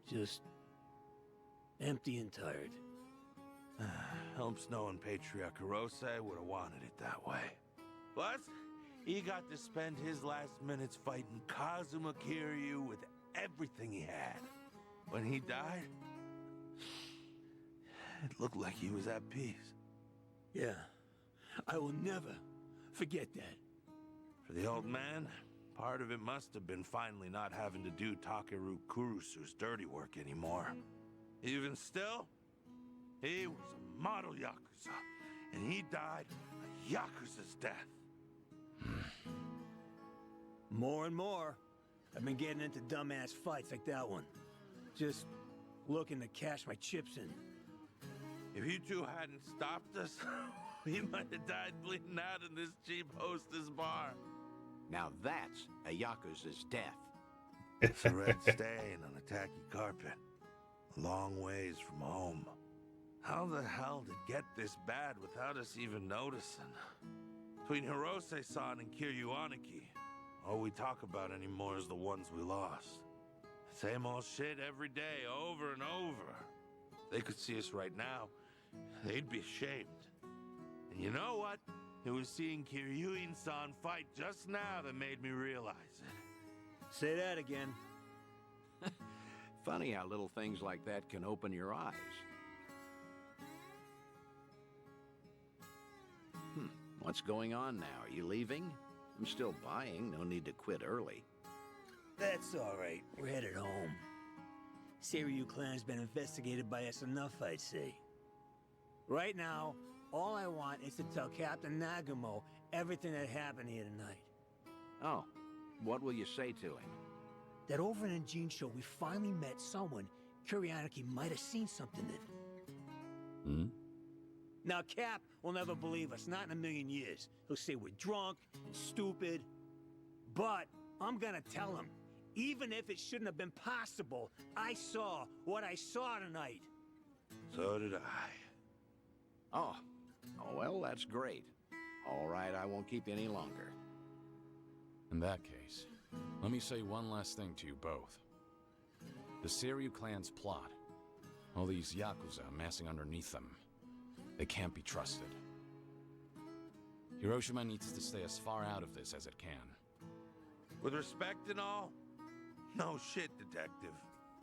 Just empty and tired. Helps knowing Patriarch Hirose would have wanted it that way. Plus, he got to spend his last minutes fighting Kazuma Kiryu with everything he had. When he died, it looked like he was at peace. Yeah, I will never forget that. For the old man, part of it must have been finally not having to do Takeru Kurusu's dirty work anymore. Even still, he was a model Yakuza, and he died a Yakuza's death. More and more, I've been getting into dumbass fights like that one. Just looking to cash my chips in. If you two hadn't stopped us, we might have died bleeding out in this cheap hostess bar. Now that's a Yakuza's death. It's a red stain on a tacky carpet. A long ways from home. How the hell did it get this bad without us even noticing? Between Hirose-san and Kiryuaniki, all we talk about anymore is the ones we lost. Same old shit every day, over and over. If they could see us right now, they'd be ashamed. And you know what? It was seeing Kiryuin-san fight just now that made me realize it. Say that again. Funny how little things like that can open your eyes. What's going on now? Are you leaving? I'm still buying. No need to quit early. That's all right. We're headed home. Seiryu clan's been investigated by us enough, I'd say. Right now, all I want is to tell Captain Nagumo everything that happened here tonight. Oh, what will you say to him? That over in Jinsho, we finally met someone Kiryuaniki might have seen something in. Hmm? Now, Cap will never believe us, not in a million years. He'll say we're drunk and stupid. But I'm gonna tell him, even if it shouldn't have been possible, I saw what I saw tonight. So did I. Oh, well, that's great. All right, I won't keep you any longer. In that case, let me say one last thing to you both. The Seiryu clan's plot, all these Yakuza amassing underneath them, they can't be trusted. Hiroshima needs to stay as far out of this as it can. With respect and all, no shit, detective.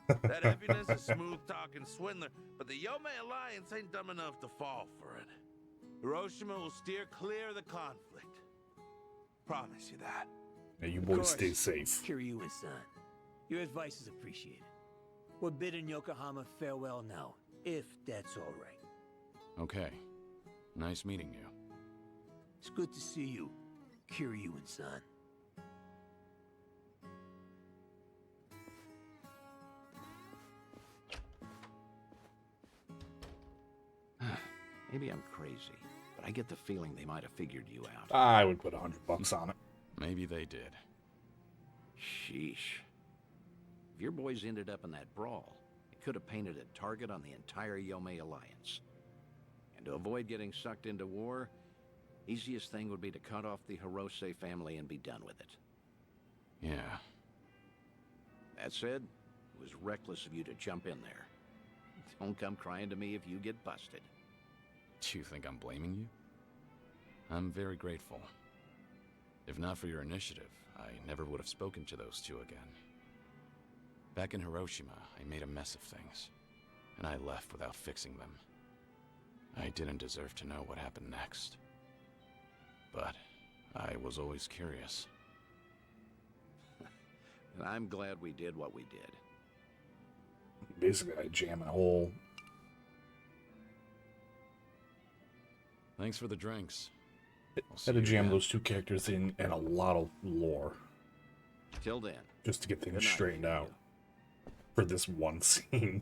That Eppiness is a smooth-talking swindler, but the Yomei Alliance ain't dumb enough to fall for it. Hiroshima will steer clear of the conflict. Promise you that. Now you boys stay safe. Kiryu-san, your advice is appreciated. We're bidding Yokohama farewell now, if that's all right. Okay. Nice meeting you. It's good to see you, Kiryu-san. Maybe I'm crazy, but I get the feeling they might have figured you out. I would put $100 on it. Maybe they did. Sheesh. If your boys ended up in that brawl, it could have painted a target on the entire Yomei Alliance. And to avoid getting sucked into war, easiest thing would be to cut off the Hirose family and be done with it. Yeah. That said, it was reckless of you to jump in there. Don't come crying to me if you get busted. Do you think I'm blaming you? I'm very grateful. If not for your initiative, I never would have spoken to those two again. Back in Hiroshima, I made a mess of things, and I left without fixing them. I didn't deserve to know what happened next. But I was always curious. And I'm glad we did what we did. Basically, I jam a hole. Thanks for the drinks. Had to jam those two characters in and a lot of lore. Till then. Just to get things straightened out. For this one scene.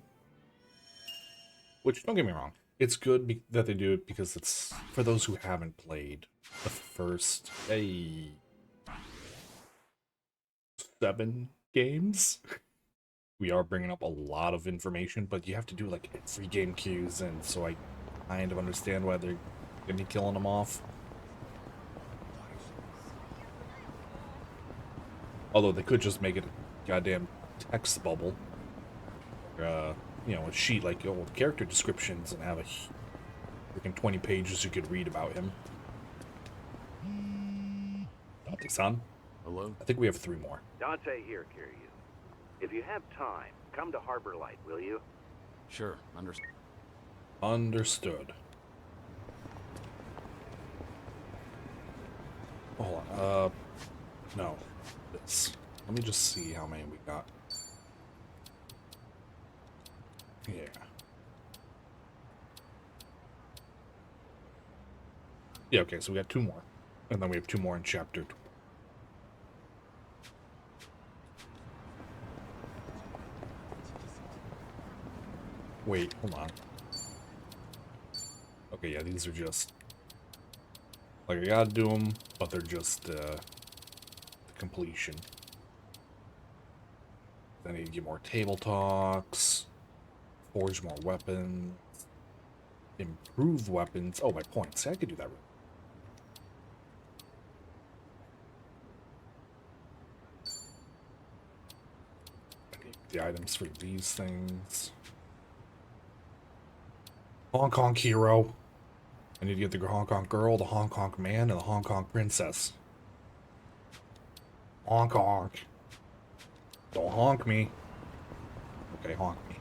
Which, don't get me wrong, it's good that they do it because it's, for those who haven't played the first 7 games, we are bringing up a lot of information, but you have to do like free game queues, and so I kind of understand why they're gonna be killing them off. Although they could just make it a goddamn text bubble. You know, a sheet like old character descriptions and have a freaking 20 pages you could read about him. Dante-san? Hello? I think we have 3 more. Dante here, Kiryu. If you have time, come to Harbor Light, will you? Sure, understood. Understood. Hold on. No. This. Let me just see how many we got. Yeah. Yeah, okay, so we got 2 more. And then we have 2 more in chapter 2. Wait, hold on. Okay, yeah, these are just... Like, I gotta do them, but they're just, the completion. I need to get more table talks, forge more weapons, improve weapons. Oh, my points. See, I could do that. I need the items for these things. Hong Kong hero. I need to get the Hong Kong girl, the Hong Kong man, and the Hong Kong princess. Honk honk. Don't honk me. Okay, honk me.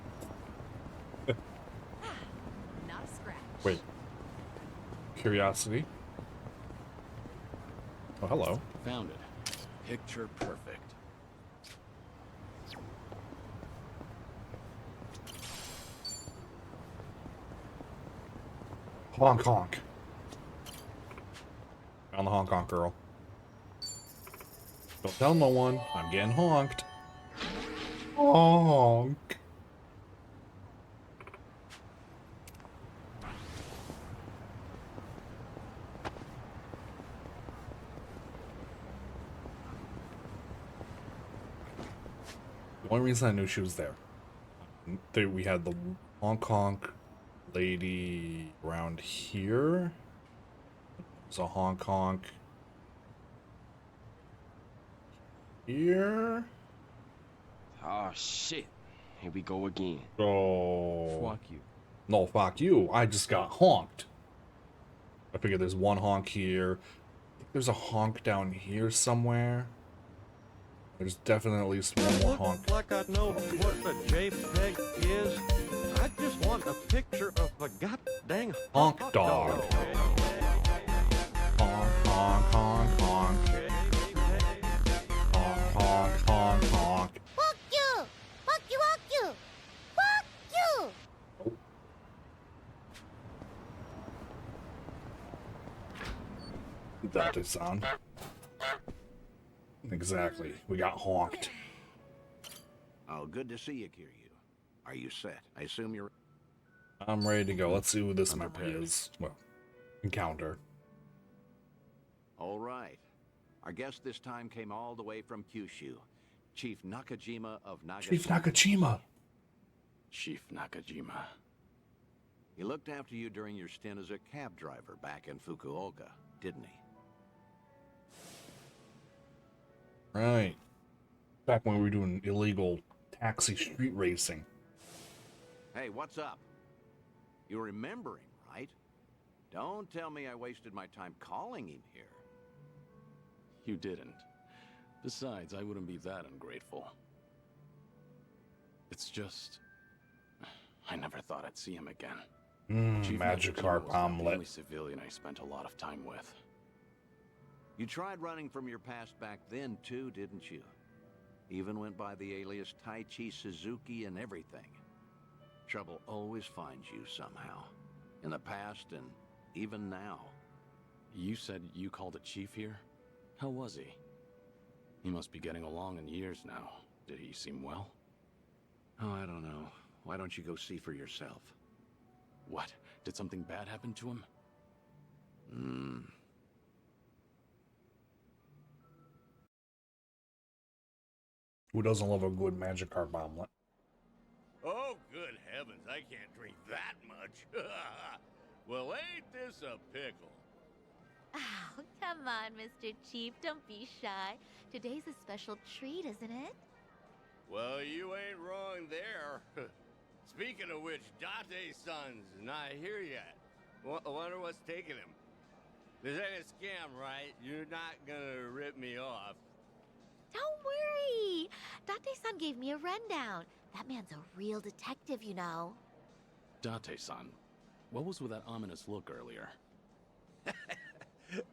Not a scratch. Wait. Curiosity. Oh, hello. Found it. Picture perfect. Honk honk. Found the Hong Kong girl. Don't tell no one. I'm getting honked. Honk. The only reason I knew she was there, we had the Hong Kong lady around here. There's a Hong Kong here. Oh shit. Here we go again. Oh. Fuck you. No, fuck you. I just got honked. I figured there's one honk here. I think there's a honk down here somewhere. There's definitely at least one more honk. Like I know what the JPEG is. I just want a picture of a goddamn honk dog. Honk, honk, honk, honk. Honk, honk, honk, honk. Fuck you! Fuck you, fuck you! Fuck you! Oh. That did sound. Exactly. We got honked. Oh, good to see you, Kiryu. Are you set? I assume you're... I'm ready to go. Let's see who this memory is. Well, encounter. All right. Our guest this time came all the way from Kyushu. Chief Nakajima of Nagasaki. Chief Nakajima. Chief Nakajima. He looked after you during your stint as a cab driver back in Fukuoka, didn't he? Right. Back when we were doing illegal taxi street racing. Hey, what's up? You're remembering, right? Don't tell me I wasted my time calling him here. You didn't. Besides, I wouldn't be that ungrateful. It's just... I never thought I'd see him again. Chief Magikarp Nakajima was the omelet. only civilian I spent a lot of time with. You tried running from your past back then, too, didn't you? Even went by the alias Taichi Suzuki and everything. Trouble always finds you somehow. In the past and even now. You said you called a chief here? How was he? He must be getting along in years now. Did he seem well? Oh, I don't know. Why don't you go see for yourself? What? Did something bad happen to him? Who doesn't love a good Magikarp omelet? Oh, good heavens, I can't drink that much. Well, ain't this a pickle? Oh, come on, Mr. Chief. Don't be shy. Today's a special treat, isn't it? Well, you ain't wrong there. Speaking of which, Date-san's not here yet. Wonder what's taking him. This ain't a scam, right? You're not gonna rip me off. Don't worry. Date-san gave me a rundown. That man's a real detective, you know. Date-san, what was with that ominous look earlier?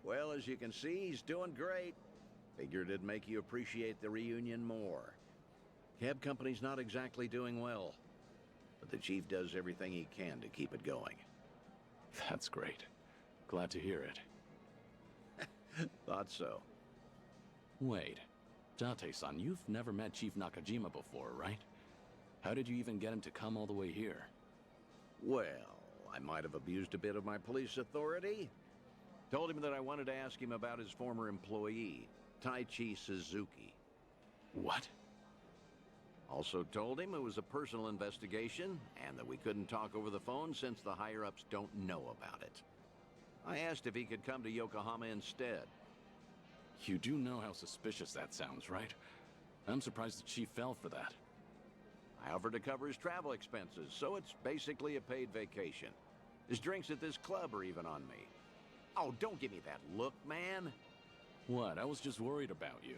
Well, as you can see, he's doing great. Figured it'd make you appreciate the reunion more. Cab company's not exactly doing well, but the chief does everything he can to keep it going. That's great. Glad to hear it. Thought so. Wait, Date-san, you've never met Chief Nakajima before, right? How did you even get him to come all the way here? Well, I might have abused a bit of my police authority. Told him that I wanted to ask him about his former employee, Taichi Suzuki. What? Also told him it was a personal investigation and that we couldn't talk over the phone since the higher-ups don't know about it. I asked if he could come to Yokohama instead. You do know how suspicious that sounds, right? I'm surprised the chief fell for that. I offered to cover his travel expenses, so it's basically a paid vacation. His drinks at this club are even on me. Oh, don't give me that look, man. What? I was just worried about you.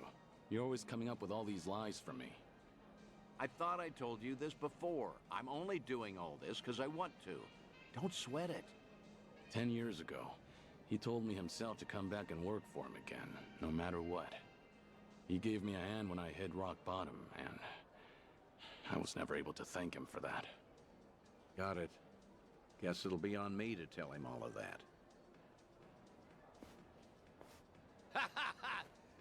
You're always coming up with all these lies for me. I thought I told you this before. I'm only doing all this because I want to. Don't sweat it. 10 years ago, he told me himself to come back and work for him again, no matter what. He gave me a hand when I hit rock bottom, and I was never able to thank him for that. Got it. Guess it'll be on me to tell him all of that.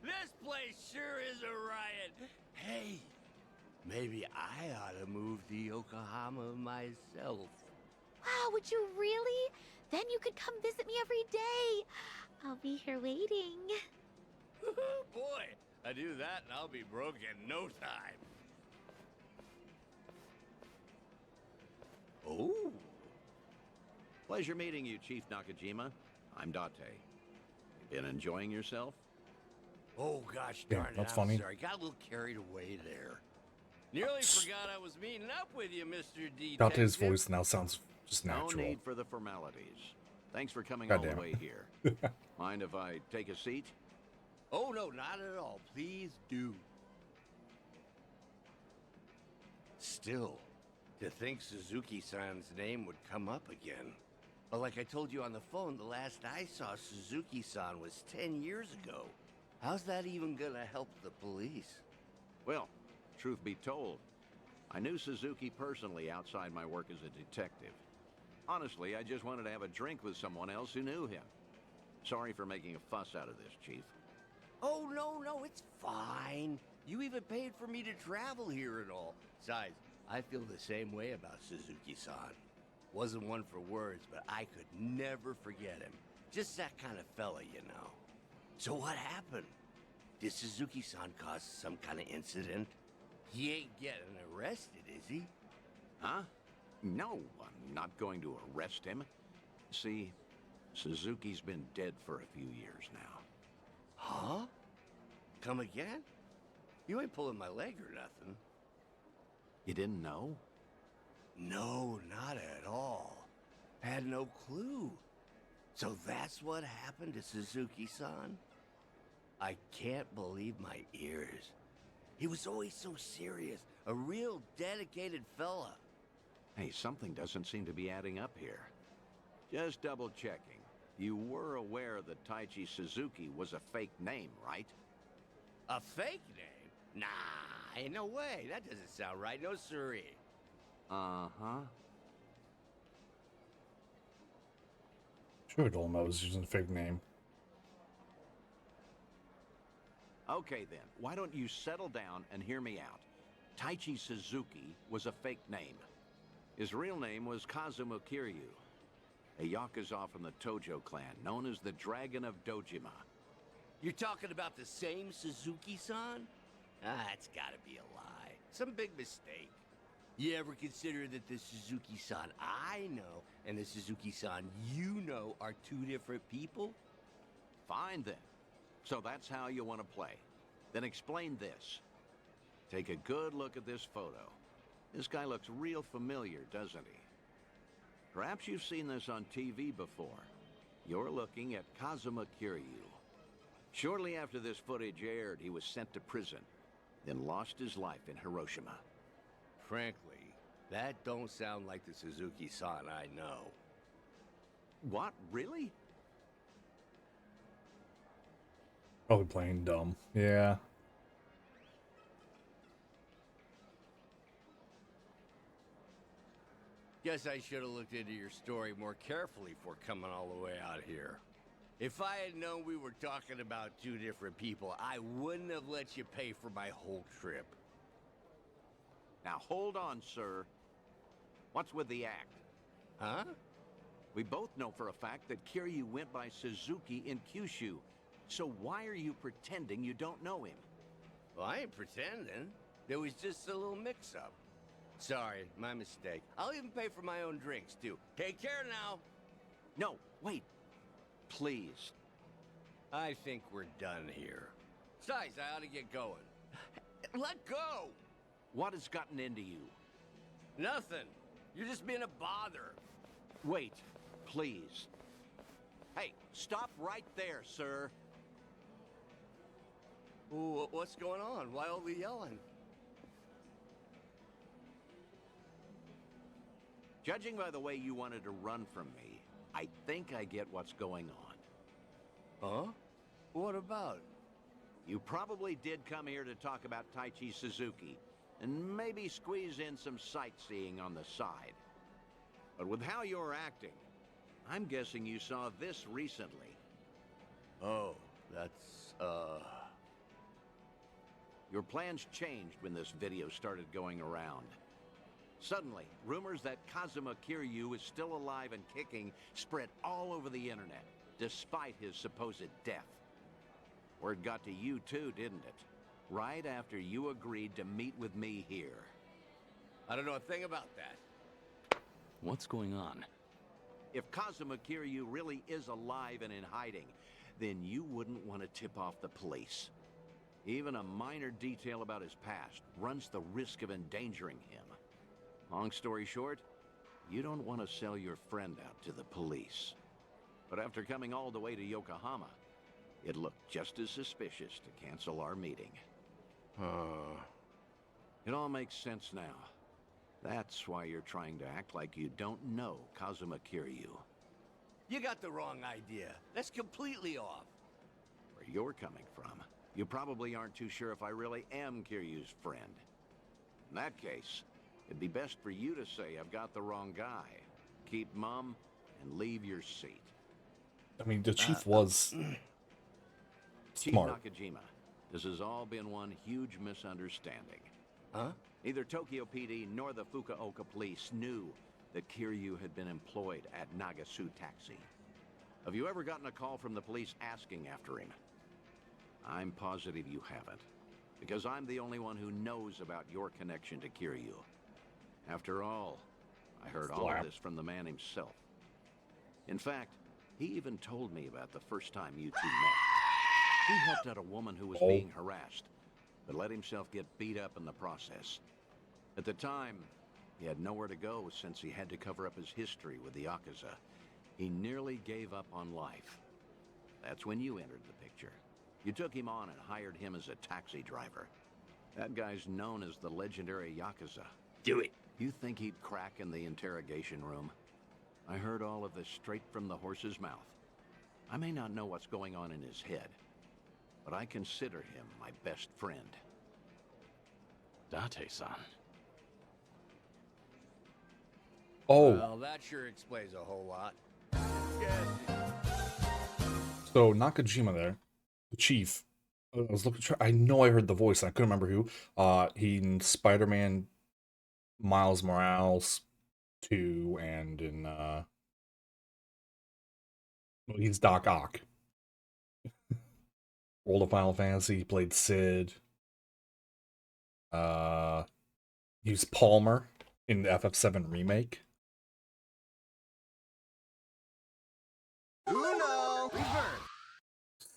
This place sure is a riot. Hey, maybe I ought to move to Yokohama myself. Wow, would you really? Then you could come visit me every day. I'll be here waiting. Boy, I do that and I'll be broke in no time. Oh. Pleasure meeting you, Chief Nakajima. I'm Date. You been enjoying yourself? Oh, gosh Yeah, darn it, that's I'm funny. sorry. Got a little carried away there. Nearly forgot I was meeting up with you, Mr. Detective. Date's voice now sounds just No natural. need for the formalities. Thanks for coming God all the damn way it. here. Mind if I take a seat? Oh, no, not at all. Please do. Still, to think Suzuki-san's name would come up again. But like I told you on the phone, the last I saw Suzuki-san was 10 years ago. How's that even gonna help the police? Well, truth be told, I knew Suzuki personally outside my work as a detective. Honestly, I just wanted to have a drink with someone else who knew him. Sorry for making a fuss out of this, Chief. Oh, no, it's fine. You even paid for me to travel here and all. Besides, I feel the same way about Suzuki-san. Wasn't one for words, but I could never forget him. Just that kind of fella, you know. So what happened? Did Suzuki-san cause some kind of incident? He ain't getting arrested, is he? Huh? No, I'm not going to arrest him. See, Suzuki's been dead for a few years now. Huh? Come again? You ain't pulling my leg or nothing. You didn't know? No, not at all. Had no clue. So that's what happened to Suzuki-san? I can't believe my ears. He was always so serious, a real dedicated fella. Hey, something doesn't seem to be adding up here. Just double checking. You were aware that Taichi Suzuki was a fake name, right? A fake name? Nah, ain't no way. That doesn't sound right. No siree. Uh-huh. Should have told him I was using a fake name. Okay then, why don't you settle down and hear me out? Taichi Suzuki was a fake name. His real name was Kazuma Kiryu, a Yakuza from the Tojo clan, known as the Dragon of Dojima. You're talking about the same Suzuki-san? That's gotta be a lie. Some big mistake. You ever consider that the Suzuki-san I know and the Suzuki-san you know are two different people? Fine then. So that's how you want to play. Then explain this. Take a good look at this photo. This guy looks real familiar, doesn't he? Perhaps you've seen this on TV before. You're looking at Kazuma Kiryu. Shortly after this footage aired, he was sent to prison, then lost his life in Hiroshima. Frankly, that don't sound like the Suzuki-san I know. What? Really? Probably playing dumb. Yeah. Guess I should have looked into your story more carefully before coming all the way out here. If I had known we were talking about two different people, I wouldn't have let you pay for my whole trip. Now hold on, sir. What's with the act? Huh? We both know for a fact that Kiryu went by Suzuki in Kyushu. So why are you pretending you don't know him? Well, I ain't pretending. There was just a little mix-up. Sorry, my mistake. I'll even pay for my own drinks, too. Take care now. No, wait. Please. I think we're done here. Besides, I ought to get going. Let go! What has gotten into you? Nothing. You're just being a bother. Wait, please. Hey, stop right there, sir. Ooh, what's going on? Why all the yelling? Judging by the way you wanted to run from me, I think I get what's going on. Huh? What about? You probably did come here to talk about Taichi Suzuki, and maybe squeeze in some sightseeing on the side. But with how you're acting, I'm guessing you saw this recently. Oh, that's, Your plans changed when this video started going around. Suddenly, rumors that Kazuma Kiryu is still alive and kicking spread all over the internet, despite his supposed death. Word got to you too, didn't it? Right after you agreed to meet with me here. I don't know a thing about that. What's going on? If Kazuma Kiryu really is alive and in hiding, then you wouldn't want to tip off the police. Even a minor detail about his past runs the risk of endangering him. Long story short, you don't want to sell your friend out to the police. But after coming all the way to Yokohama, it looked just as suspicious to cancel our meeting. It all makes sense now. That's why you're trying to act like you don't know Kazuma Kiryu. You got the wrong idea. That's completely off. Where you're coming from, you probably aren't too sure if I really am Kiryu's friend. In that case, it'd be best for you to say I've got the wrong guy. Keep mum and leave your seat. I mean, the chief was Chief smart. Nakajima, this has all been one huge misunderstanding. Huh? Neither Tokyo PD nor the Fukuoka police knew that Kiryu had been employed at Nagasu Taxi. Have you ever gotten a call from the police asking after him? I'm positive you haven't, because I'm the only one who knows about your connection to Kiryu. After all, I heard all of this from the man himself. In fact, he even told me about the first time you two met. He helped out a woman who was being harassed, but let himself get beat up in the process. At the time, he had nowhere to go since he had to cover up his history with the Yakuza. He nearly gave up on life. That's when you entered the picture. You took him on and hired him as a taxi driver. That guy's known as the legendary Yakuza. Do it. You think he'd crack in the interrogation room? I heard all of this straight from the horse's mouth. I may not know what's going on in his head, but I consider him my best friend. Date-san. Oh. Well, that sure explains a whole lot. So Nakajima there, the chief. I was looking. I know I heard the voice. And I couldn't remember who. He in Spider-Man, Miles Morales 2, and in well, he's Doc Ock. World of Final Fantasy. He played Sid. He was Palmer in the FF7 remake. Uno! Reverse!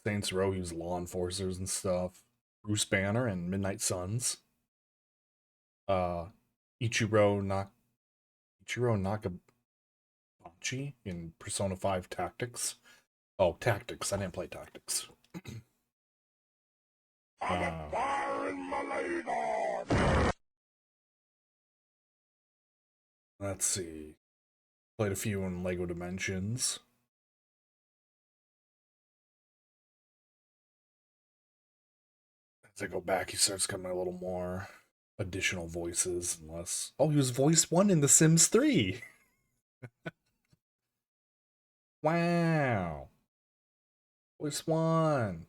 Saints Row, he was law enforcers and stuff. Bruce Banner and Midnight Suns. Ichiro Nakabachi in Persona 5 Tactics. Oh, Tactics. I didn't play Tactics. Let's see. Played a few in LEGO Dimensions. As I go back, he starts coming a little more additional voices and less. Oh, he was voice 1 in The Sims 3. Wow. Voice 1.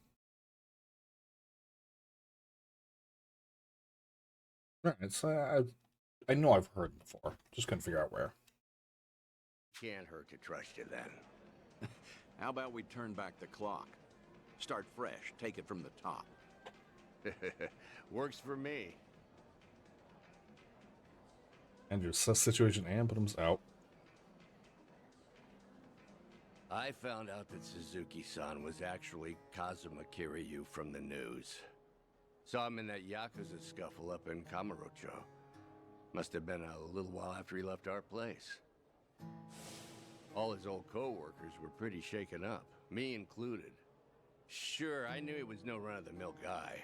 Alright, so I know I've heard him before. Just couldn't figure out where. Can't hurt to trust you then. How about we turn back the clock? Start fresh, take it from the top. Works for me. Andrew, assess situation and put him out. I found out that Suzuki-san was actually Kazuma Kiryu from the news. Saw him in that Yakuza scuffle up in Kamurocho. Must have been a little while after he left our place. All his old co-workers were pretty shaken up, me included. Sure, I knew he was no run-of-the-mill guy,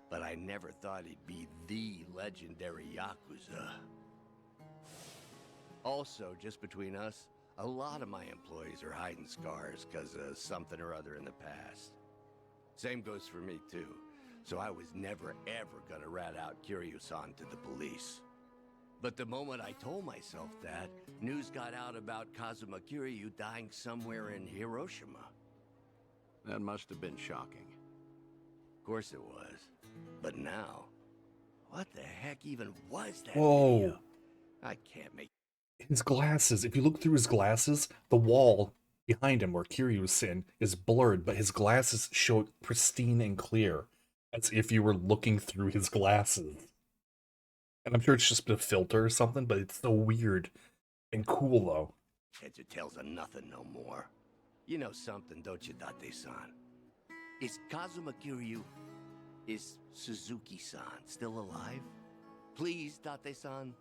but I never thought he'd be the legendary Yakuza. Also, just between us, a lot of my employees are hiding scars because of something or other in the past. Same goes for me, too. So I was never, ever gonna rat out Kiryu-san to the police. But the moment I told myself that, news got out about Kazuma Kiryu dying somewhere in Hiroshima. That must have been shocking. Of course it was. But now, what the heck even was that Whoa. video? I can't make... His glasses, if you look through his glasses, the wall behind him where Kiryu was sitting is blurred, but his glasses show it pristine and clear, as if you were looking through his glasses. And I'm sure it's just a filter or something, but it's so weird and cool, though. Heads or tails of nothing no more. You know something, don't you, Date-san? Is Kazuma Kiryu... is Suzuki-san still alive? Please, Date-san?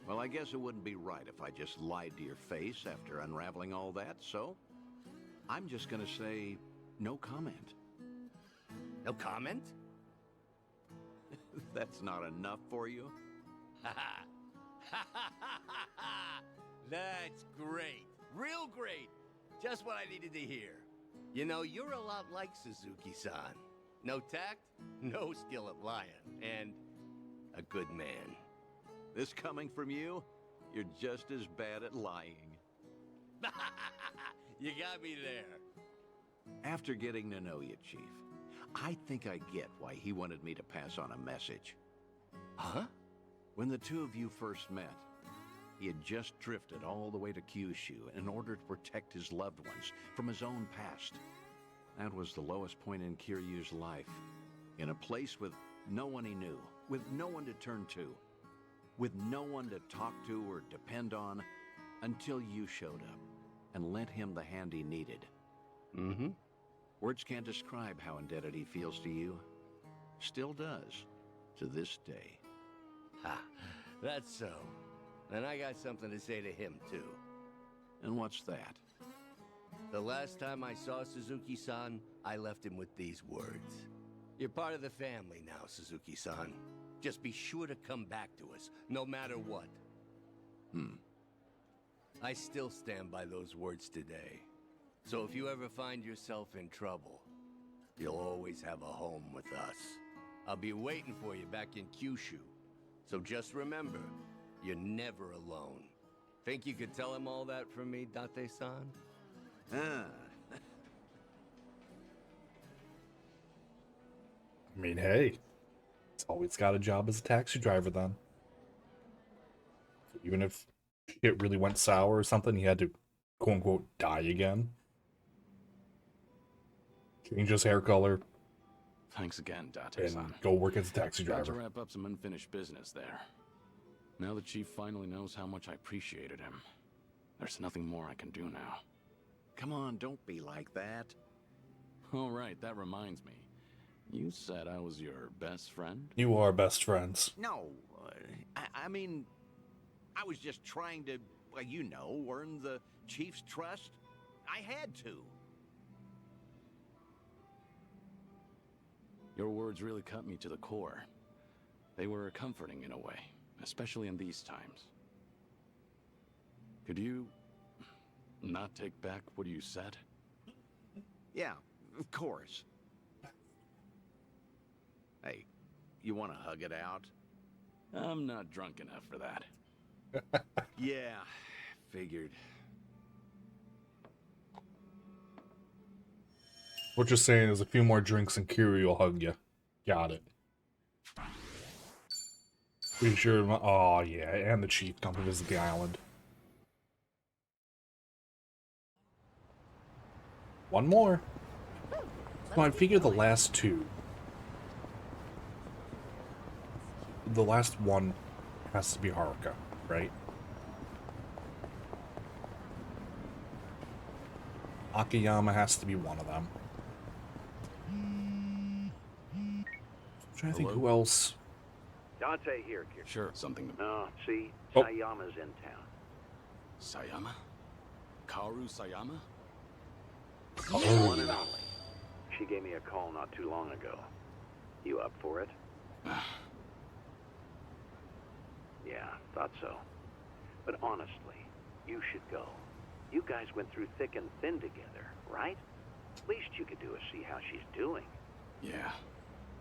Well, I guess it wouldn't be right if I just lied to your face after unraveling all that, so I'm just gonna say no comment. No comment? That's not enough for you? That's great. Real great. Just what I needed to hear. You know, you're a lot like Suzuki-san. No tact, no skill at lying, and a good man. This coming from you? You're just as bad at lying. You got me there. After getting to know you, Chief, I think I get why he wanted me to pass on a message. Huh? When the two of you first met, he had just drifted all the way to Kyushu in order to protect his loved ones from his own past. That was the lowest point in Kiryu's life. In a place with no one he knew, with no one to turn to, with no one to talk to or depend on, until you showed up and lent him the hand he needed. Mm-hmm. Words can't describe how indebted he feels to you. Still does, to this day. Ha, that's so. And I got something to say to him, too. And what's that? The last time I saw Suzuki-san, I left him with these words. You're part of the family now, Suzuki-san. Just be sure to come back to us, no matter what. I still stand by those words today. So if you ever find yourself in trouble, you'll always have a home with us. I'll be waiting for you back in Kyushu. So just remember, you're never alone. Think you could tell him all that from me, Date-san? I mean, hey, he's always got a job as a taxi driver then. Even if it really went sour or something, he had to, quote-unquote, die again. Change his hair color. Thanks again, Date-san. And go work as a taxi Got to driver. wrap up some unfinished business there. Now the Chief finally knows how much I appreciated him. There's nothing more I can do now. Come on, don't be like that. All right, that reminds me. You said I was your best friend? You are best friends. No, I mean, I was just trying to, well, you know, earn the Chief's trust. I had to. Your words really cut me to the core. They were comforting in a way, especially in these times. Could you not take back what you said? Yeah, of course. Hey, you want to hug it out? I'm not drunk enough for that. Yeah, figured. What you're saying is a few more drinks and Kiryu will hug you. Got it. Pretty sure. Oh yeah, and the chief come to visit the island. One more. So I figure the last two. The last one has to be Haruka, right? Akiyama has to be one of them. I'm trying to think who else. Dante here, Kiryu. Sure, something to... No, see, Oh. Sayama's in town. Sayama? Kaoru Sayama? One and only. She gave me a call not too long ago. You up for it? Yeah, thought so. But honestly, you should go. You guys went through thick and thin together, right? Least you could do is see how she's doing. Yeah,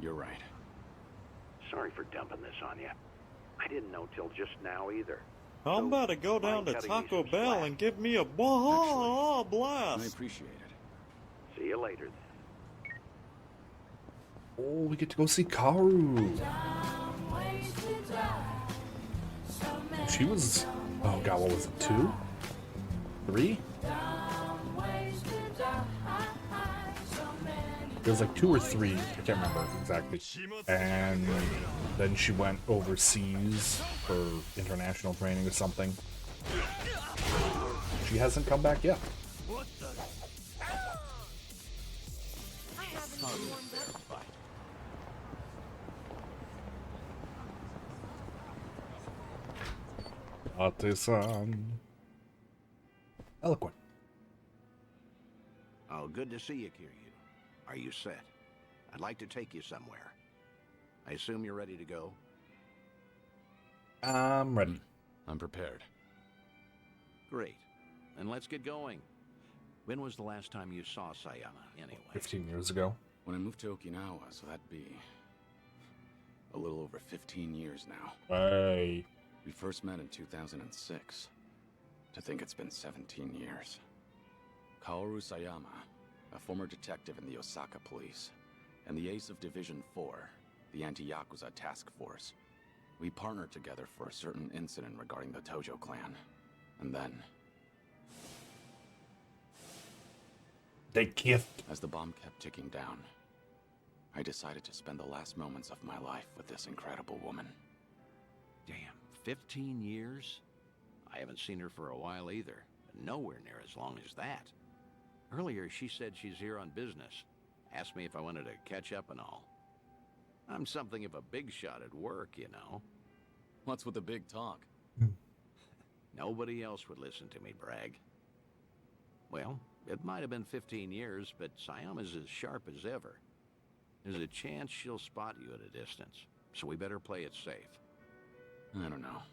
you're right. Sorry for dumping this on you. I didn't know till just now either. I'm about to go down to mind cutting me Taco some Bell slack? and give me a I blast. appreciate it. See you later, then. Oh, we get to go see Kaoru. She was, oh god, what was it, 2? 3? It was like 2 or 3, I can't remember exactly. And then she went overseas for international training or something. She hasn't come back yet. Ate-san. Eloquent. Oh, good to see you, Kiryu. Are you set? I'd like to take you somewhere. I assume you're ready to go? I'm ready. I'm prepared. Great. Then let's get going. When was the last time you saw Sayama, anyway? 15 years ago. When I moved to Okinawa, so that'd be a little over 15 years now. Hey. We first met in 2006. To think it's been 17 years. Kaoru Sayama, a former detective in the Osaka police, and the ace of Division 4, the anti-Yakuza task force. We partnered together for a certain incident regarding the Tojo clan. And then... they kissed. As the bomb kept ticking down, I decided to spend the last moments of my life with this incredible woman. Damn, 15 years? I haven't seen her for a while either, but nowhere near as long as that. Earlier, she said she's here on business. Asked me if I wanted to catch up and all. I'm something of a big shot at work, you know. What's with the big talk? Nobody else would listen to me brag. Well, it might have been 15 years, but Sayama's as sharp as ever. There's a chance she'll spot you at a distance, so we better play it safe. I don't know.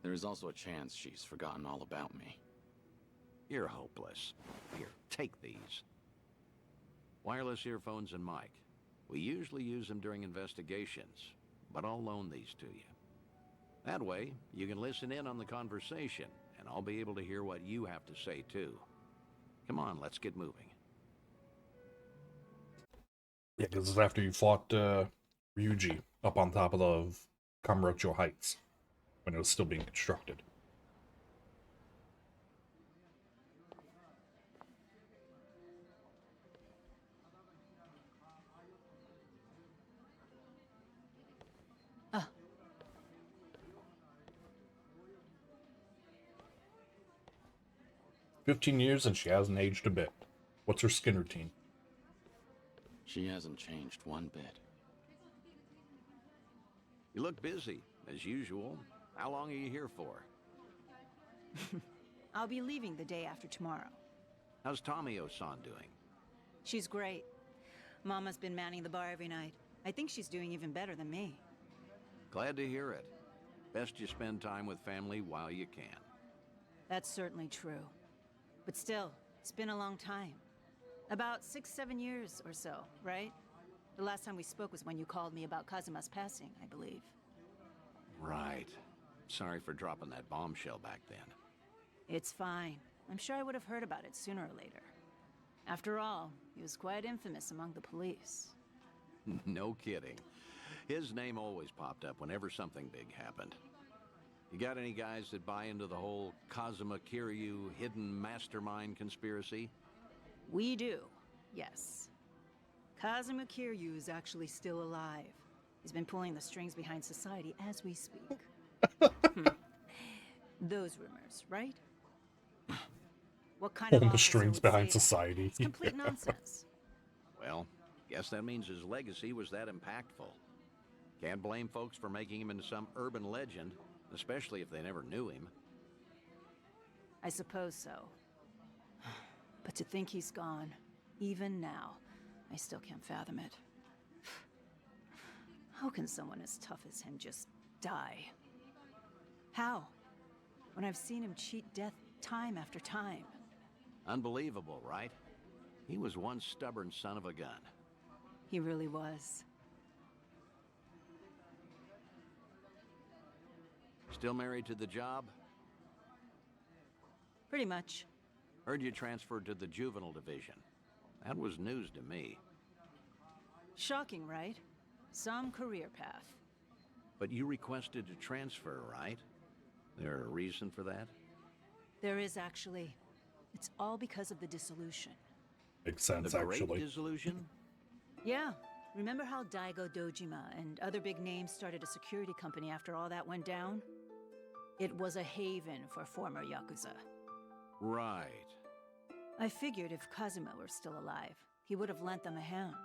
There is also a chance she's forgotten all about me. You're hopeless. Here, take these. Wireless earphones and mic. We usually use them during investigations, but I'll loan these to you. That way, you can listen in on the conversation, and I'll be able to hear what you have to say, too. Come on, let's get moving. Yeah, because it's after you fought Ryuji up on top of the Kamurocho Heights, when it was still being constructed. Ah. 15 years and she hasn't aged a bit. What's her skin routine? She hasn't changed one bit. You look busy, as usual. How long are you here for? I'll be leaving the day after tomorrow. How's Tomio-san doing? She's great. Mama's been manning the bar every night. I think she's doing even better than me. Glad to hear it. Best you spend time with family while you can. That's certainly true. But still, it's been a long time. About 6-7 years or so, right? The last time we spoke was when you called me about Kazuma's passing, I believe. Right. Sorry for dropping that bombshell back then. It's fine. I'm sure I would have heard about it sooner or later. After all, he was quite infamous among the police. No kidding. His name always popped up whenever something big happened. You got any guys that buy into the whole Kazuma Kiryu hidden mastermind conspiracy? We do, yes. Kazuma Kiryu is actually still alive. He's been pulling the strings behind society as we speak. Those rumors, right? What kind of Pulling the officer strings would behind say that? society. It's complete nonsense. Well, guess that means his legacy was that impactful. Can't blame folks for making him into some urban legend, especially if they never knew him. I suppose so. But to think he's gone, even now, I still can't fathom it. How can someone as tough as him just die? How? When I've seen him cheat death time after time. Unbelievable, right? He was one stubborn son of a gun. He really was. Still married to the job? Pretty much. Heard you transferred to the juvenile division. That was news to me. Shocking, right? Some career path. But you requested to transfer, right? There a reason for that? There is actually. It's all because of the dissolution. Makes sense, The Great actually. Dissolution? Yeah. Remember how Daigo Dojima and other big names started a security company after all that went down? It was a haven for former Yakuza. Right. I figured if Kazuma were still alive, he would have lent them a hand.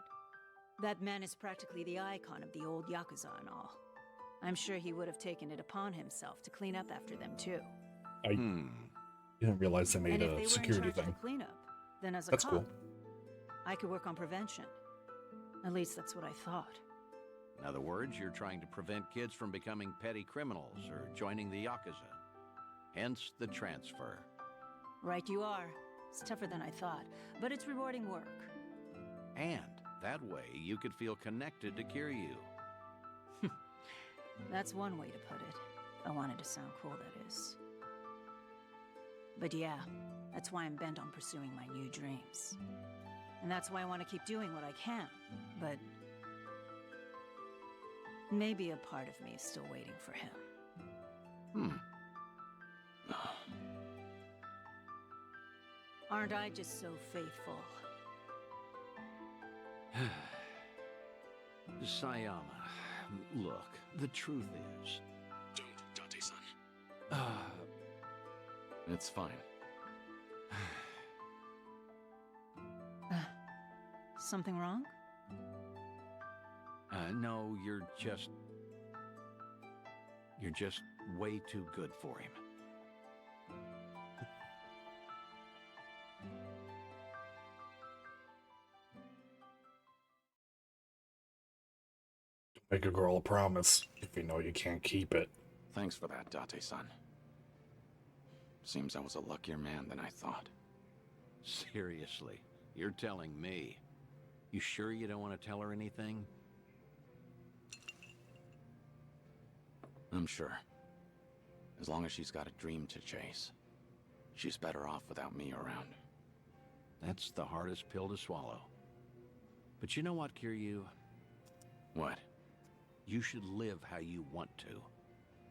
That man is practically the icon of the old Yakuza and all. I'm sure he would have taken it upon himself to clean up after them too. I didn't realize they made And if a they were in security charge of thing. the cleanup, then as a That's cop, cool. I could work on prevention. At least that's what I thought. In other words, you're trying to prevent kids from becoming petty criminals or joining the Yakuza. Hence the transfer. Right you are. It's tougher than I thought, but it's rewarding work. And that way you could feel connected to Kiryu. That's one way to put it. I wanted to sound cool, that is. But yeah, that's why I'm bent on pursuing my new dreams. And that's why I want to keep doing what I can. But maybe a part of me is still waiting for him. Aren't I just so faithful? Sayama, look, the truth is... Don't, Date-san. It's fine. Something wrong? No, you're just way too good for him. Make a girl a promise if you know you can't keep it. Thanks for that, Date-san. Seems I was a luckier man than I thought. Seriously, you're telling me. You sure you don't want to tell her anything? I'm sure. As long as she's got a dream to chase. She's better off without me around. That's the hardest pill to swallow. But you know what, Kiryu? What? You should live how you want to.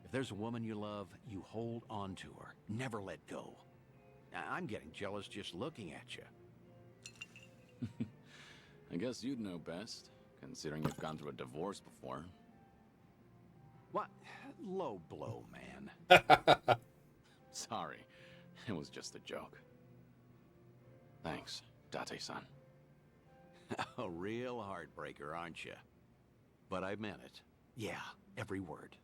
If there's a woman you love, you hold on to her. Never let go. I'm getting jealous just looking at you. I guess you'd know best, considering you've gone through a divorce before. What? Low blow, man. Sorry, it was just a joke. Thanks, Date-san. A real heartbreaker, aren't you? But I meant it. Yeah, every word.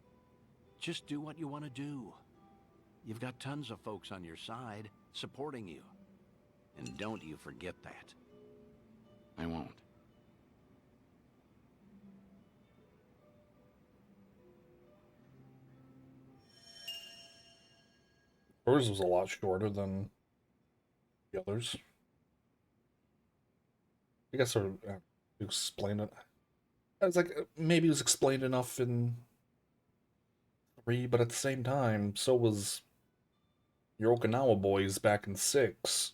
Just do what you want to do. You've got tons of folks on your side, supporting you. And don't you forget that. I won't. Hers was a lot shorter than the others. I guess to explain it. I was like, maybe it was explained enough in 3, but at the same time, so was your Okinawa boys back in 6.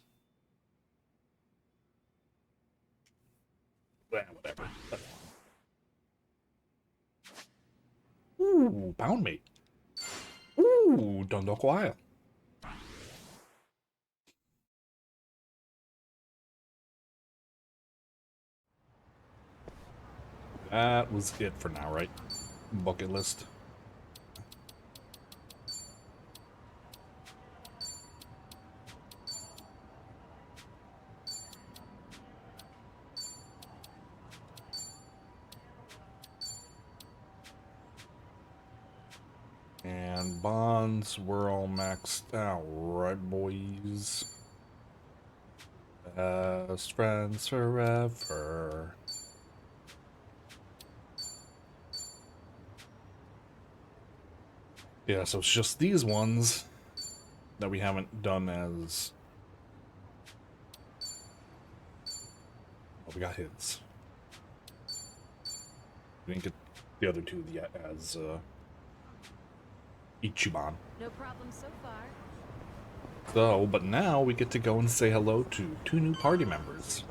Well, whatever. Ooh, pound meat. Ooh, Dundalk Wild. That was it for now, right? Bucket list. And bonds, we're all maxed out, right, boys? Best friends forever. Yeah, so it's just these ones that we haven't done as... Oh, we got his. We didn't get the other two yet as, Ichiban. No problem so far. So, but now we get to go and say hello to 2 new party members.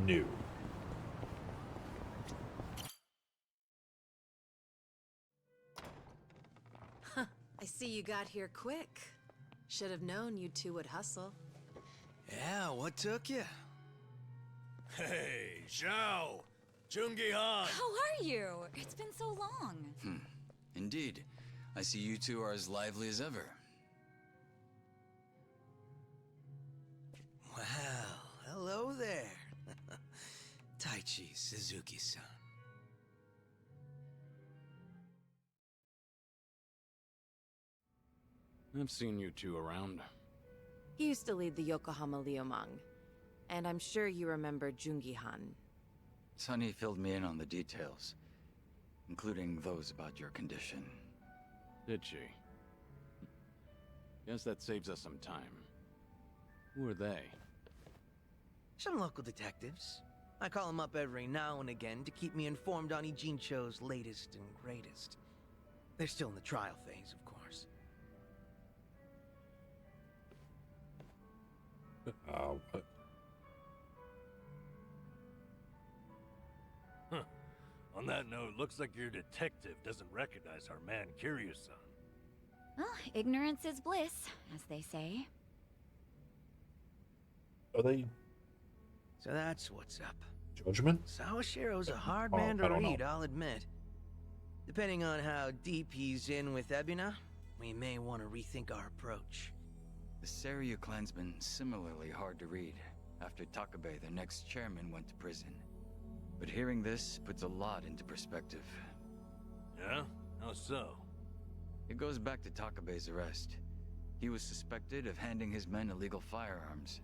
New. I see you got here quick. Should have known you two would hustle. Yeah, what took you? Hey, Zhao! Jungi-han! How are you? It's been so long. Indeed. I see you two are as lively as ever. Well, hello there. Taichi Suzuki-san. I've seen you two around. He used to lead the Yokohama Liumang. And I'm sure you remember Jungi-han. Sunny filled me in on the details, including those about your condition. Did she? Guess that saves us some time. Who are they? Some local detectives. I call them up every now and again to keep me informed on Ijincho's latest and greatest. They're still in the trial phase, of course. What? Huh. On that note, looks like your detective doesn't recognize our man Kiryu-san. Well, ignorance is bliss, as they say. Are they... So that's what's up. Judgment? Sawashiro's a hard Oh, man to I don't know. read, I'll admit. Depending on how deep he's in with Ebina, we may want to rethink our approach. The Seiryu clansman similarly hard to read. After Takabe, their next chairman, went to prison. But hearing this puts a lot into perspective. Yeah? How so? It goes back to Takabe's arrest. He was suspected of handing his men illegal firearms.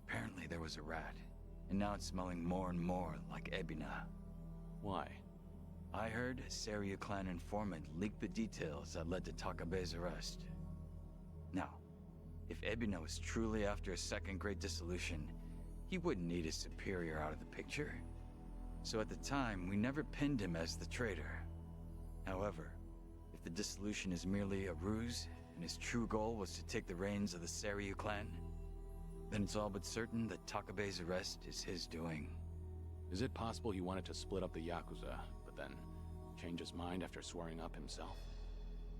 Apparently there was a rat, and now it's smelling more and more like Ebina. Why? I heard a Seiryu clan informant leaked the details that led to Takabe's arrest. Now, if Ebina was truly after a second great dissolution, he wouldn't need his superior out of the picture. So at the time, we never pinned him as the traitor. However, if the dissolution is merely a ruse, and his true goal was to take the reins of the Seiryu clan, then it's all but certain that Takabe's arrest is his doing. Is it possible he wanted to split up the Yakuza, but then change his mind after swearing up himself?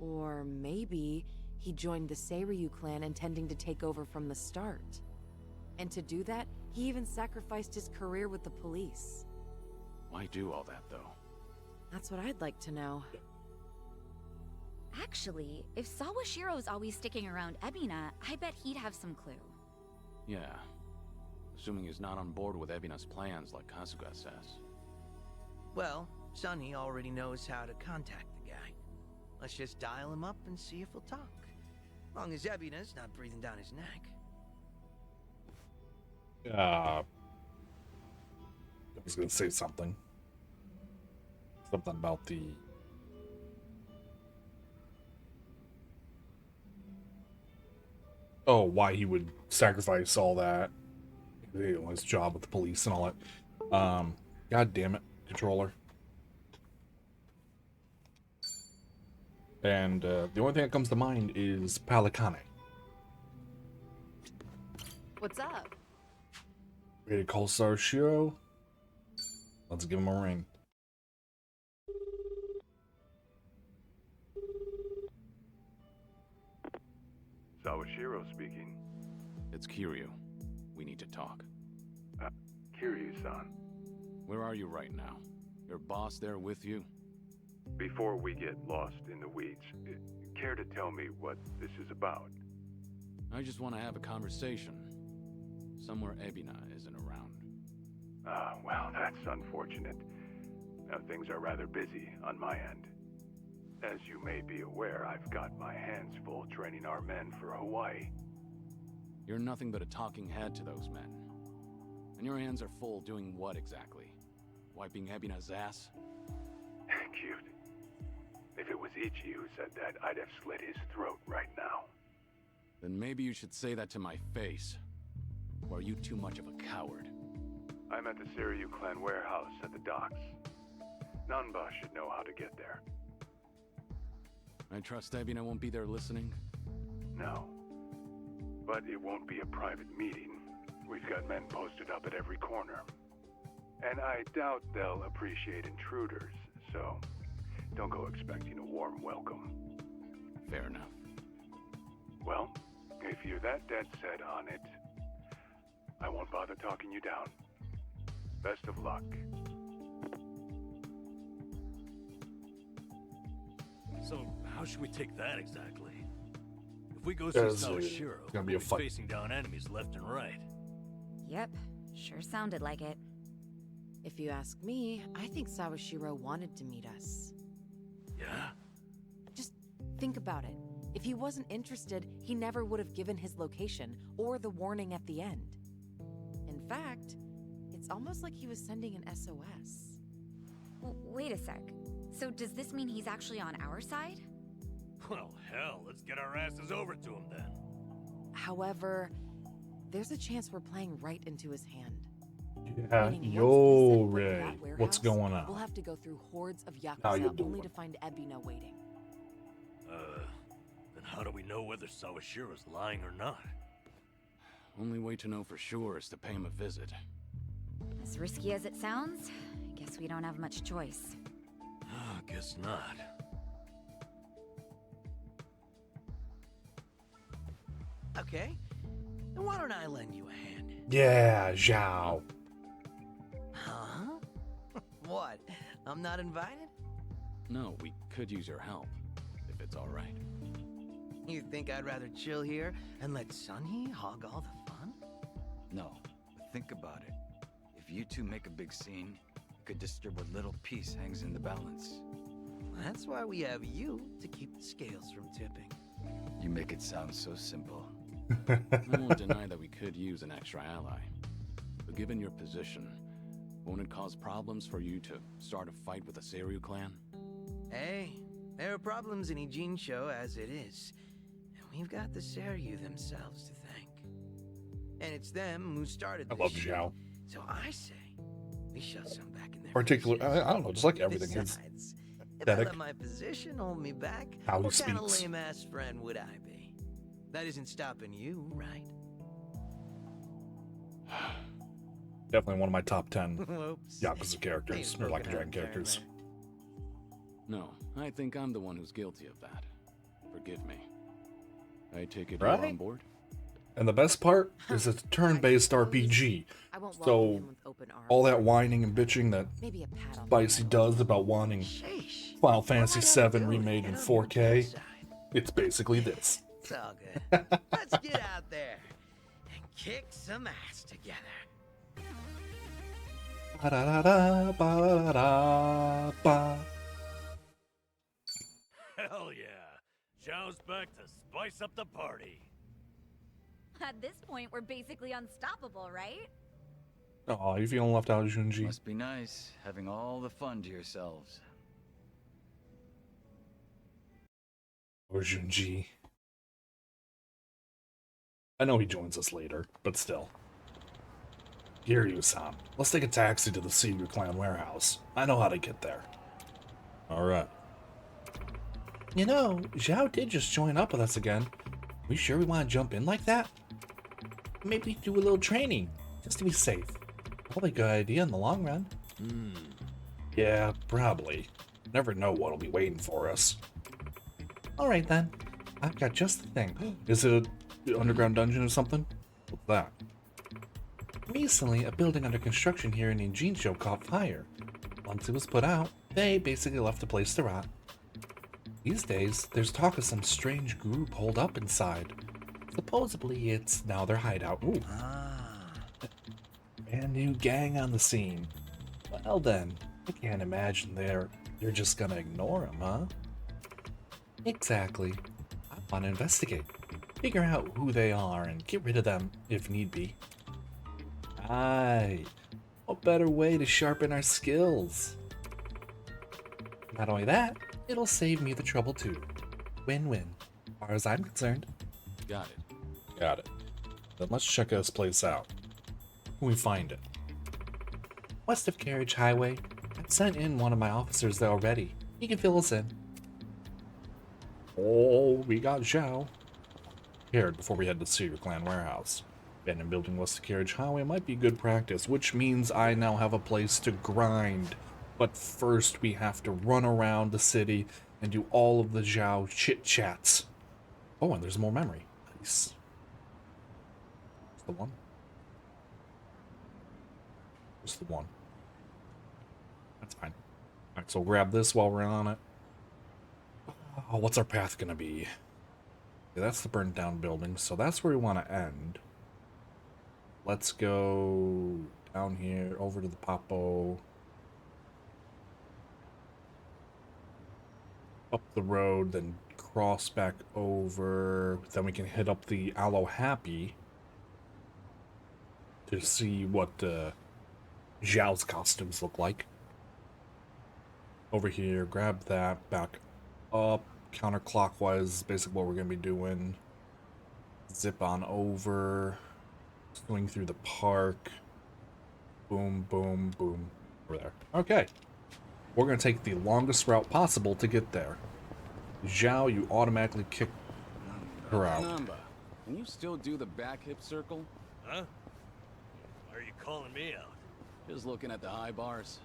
Or maybe he joined the Seiryu clan intending to take over from the start. And to do that, he even sacrificed his career with the police. Why do all that, though? That's what I'd like to know. Actually, if Sawashiro's always sticking around Ebina, I bet he'd have some clue. Yeah. Assuming he's not on board with Ebina's plans like Kasuga says. Well, Sunny already knows how to contact the guy. Let's just dial him up and see if he'll talk. Long as Ebina's not breathing down his neck. I was gonna say something. Something about the Oh, why he would sacrifice all that, you know, his job with the police and all that. God damn it, controller. And the only thing that comes to mind is Palicane. What's up? Ready to call Sarashiro? Let's give him a ring. Sawashiro speaking. It's Kiryu. We need to talk. Kiryu-san. Where are you right now? Your boss there with you? Before we get lost in the weeds, care to tell me what this is about? I just want to have a conversation. Somewhere Ebina isn't around. Well, that's unfortunate. Now, things are rather busy on my end. As you may be aware, I've got my hands full training our men for Hawaii. You're nothing but a talking head to those men. And your hands are full doing what exactly? Wiping Ebina's ass? Cute. If it was Ichi who said that, I'd have slit his throat right now. Then maybe you should say that to my face. Or are you too much of a coward? I'm at the Seiryu clan warehouse at the docks. Nanba should know how to get there. I trust Ebina won't be there listening? No. But it won't be a private meeting. We've got men posted up at every corner. And I doubt they'll appreciate intruders, so don't go expecting a warm welcome. Fair enough. Well, if you're that dead set on it, I won't bother talking you down. Best of luck. So, how should we take that exactly? If we go through Sawashiro, it's gonna be a we'll fight. facing down enemies left and right. Yep, sure sounded like it. If you ask me, I think Sawashiro wanted to meet us. Yeah? Just think about it. If he wasn't interested, he never would have given his location or the warning at the end. In fact, it's almost like he was sending an SOS. Wait a sec. So does this mean he's actually on our side? Well, hell, let's get our asses over to him then. However, there's a chance we're playing right into his hand. Yeah, Meaning yo, once we set foot in Ray. that warehouse, What's going on? We'll have to go through hordes of How you Yakuza doing? only to find Ebina waiting. Then how do we know whether Sawashiro's lying or not? Only way to know for sure is to pay him a visit. As risky as it sounds, I guess we don't have much choice. Guess not. Okay. Then why don't I lend you a hand? Yeah, Zhao. Huh? What? I'm not invited? No, we could use your help, if it's all right. You think I'd rather chill here and let Sunhee hog all the fun? No, but think about it. If you two make a big scene, it could disturb what little piece hangs in the balance. That's why we have you to keep the scales from tipping. You make it sound so simple. I won't deny that we could use an extra ally. But given your position, won't it cause problems for you to start a fight with the Seiryu clan? Hey, there are problems in Ijincho as it is. And we've got the Seiryu themselves to thank. And it's them who started I this love shit. Zhao. So I say, we shove some back in their Particular, I don't know, just like everything. His Besides, if I aesthetic, let my position hold me back, how he what kind of speaks. lame-ass friend would I be? That isn't stopping you, right? Definitely one of my top 10 Whoops. Yakuza characters, He's or Like a poking Dragon out characters. No, I think I'm the one who's guilty of that. Forgive me. I take it Right? you're on board? And the best part is it's a turn-based RPG. I won't welcome So him with open arms. all that whining and bitching that Maybe a pat on the Spicy does about wanting Final Fantasy VII remade in 4K, it's basically this. It's all good. Let's get out there and kick some ass together. Ba-da-da-da, ba-da-da-ba. Hell yeah. Zhao's back to spice up the party. At this point, we're basically unstoppable, right? Oh, you feeling left out, Junji? Must be nice having all the fun to yourselves. Or Junji. I know he joins us later, but still. Kiryu-san, let's take a taxi to the Secret Clan warehouse. I know how to get there. Alright. You know, Zhao did just join up with us again. We sure we want to jump in like that? Maybe do a little training, just to be safe. Probably a good idea in the long run. Yeah, probably. Never know what'll be waiting for us. Alright then. I've got just the thing. Is it an underground dungeon or something? What's that? Recently, a building under construction here in Jincho caught fire. Once it was put out, they basically left the place to rot. These days, there's talk of some strange group holed up inside. Supposedly, it's now their hideout. Ooh. Brand new gang on the scene. Well then, I can't imagine they're just gonna ignore them, huh? Exactly. I want to investigate. Figure out who they are and get rid of them if need be. Right. What better way to sharpen our skills? Not only that, it'll save me the trouble too. Win-win, as far as I'm concerned. Got it. Got it. Then let's check this place out. Can we find it? West of Carriage Highway. I've sent in one of my officers there already. He can fill us in. Oh, we got Zhao. Here, before we head to Secret Clan warehouse. Abandoned building west of Carriage Highway might be good practice, which means I now have a place to grind. But first, we have to run around the city and do all of the Zhao chit-chats. Oh, and there's more memory. Nice. That's the one. Just the one. That's fine. Alright, so we'll grab this while we're on it. Oh, what's our path gonna be? Yeah, that's the burnt down building, so that's where we want to end. Let's go down here, over to the Papo. Up the road, then cross back over. Then we can hit up the Aloe Happy to see what Zhao's costumes look like. Over here, grab that, back up, counterclockwise is basically what we're going to be doing. Zip on over, swing through the park. Boom, boom, boom. Over there. Okay. We're going to take the longest route possible to get there. Zhao, you automatically kick her out. Namba, can you still do the back hip circle? Huh? Why are you calling me out? Just looking at the high bars.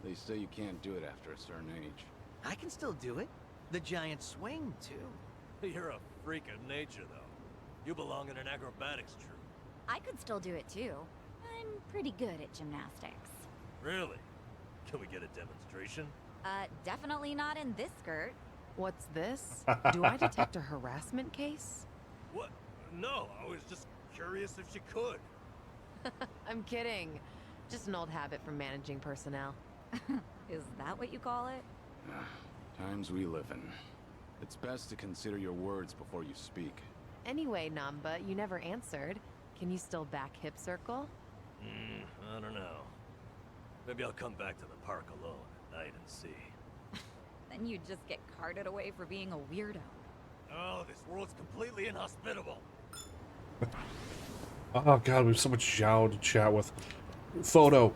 They say you can't do it after a certain age. I can still do it. The giant swing, too. You're a freak of nature, though. You belong in an acrobatics troupe. I could still do it too. I'm pretty good at gymnastics. Really? Can we get a demonstration? Definitely not in this skirt. What's this? Do I detect a harassment case? What? No, I was just curious if she could. I'm kidding. Just an old habit from managing personnel. Is that what you call it? Times we live in. It's best to consider your words before you speak. Anyway, Namba, you never answered. Can you still back hip circle? I don't know. Maybe I'll come back to the park alone at night and see. Then you'd just get carted away for being a weirdo. Oh, this world's completely inhospitable. Oh god, we have so much Zhao to chat with. Photo.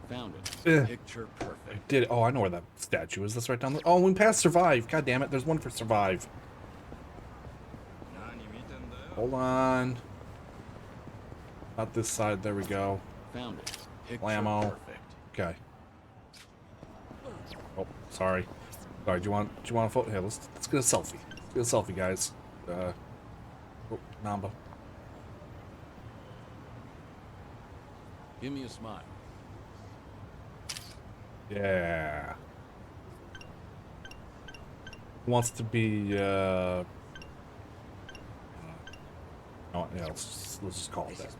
Found it. Picture perfect. I did it. Oh, I know where that statue is. That's right down there. Oh, we passed Survive. God damn it. There's one for Survive. Hold on. Not this side. There we go. Found it. Picture Blammo. perfect. Okay. Oh, sorry. Sorry. Do you want a photo? Here, let's get a selfie. Let's get a selfie, guys. Oh, Namba. Give me a smile. Yeah. Wants to be oh, yeah, let's just call it that.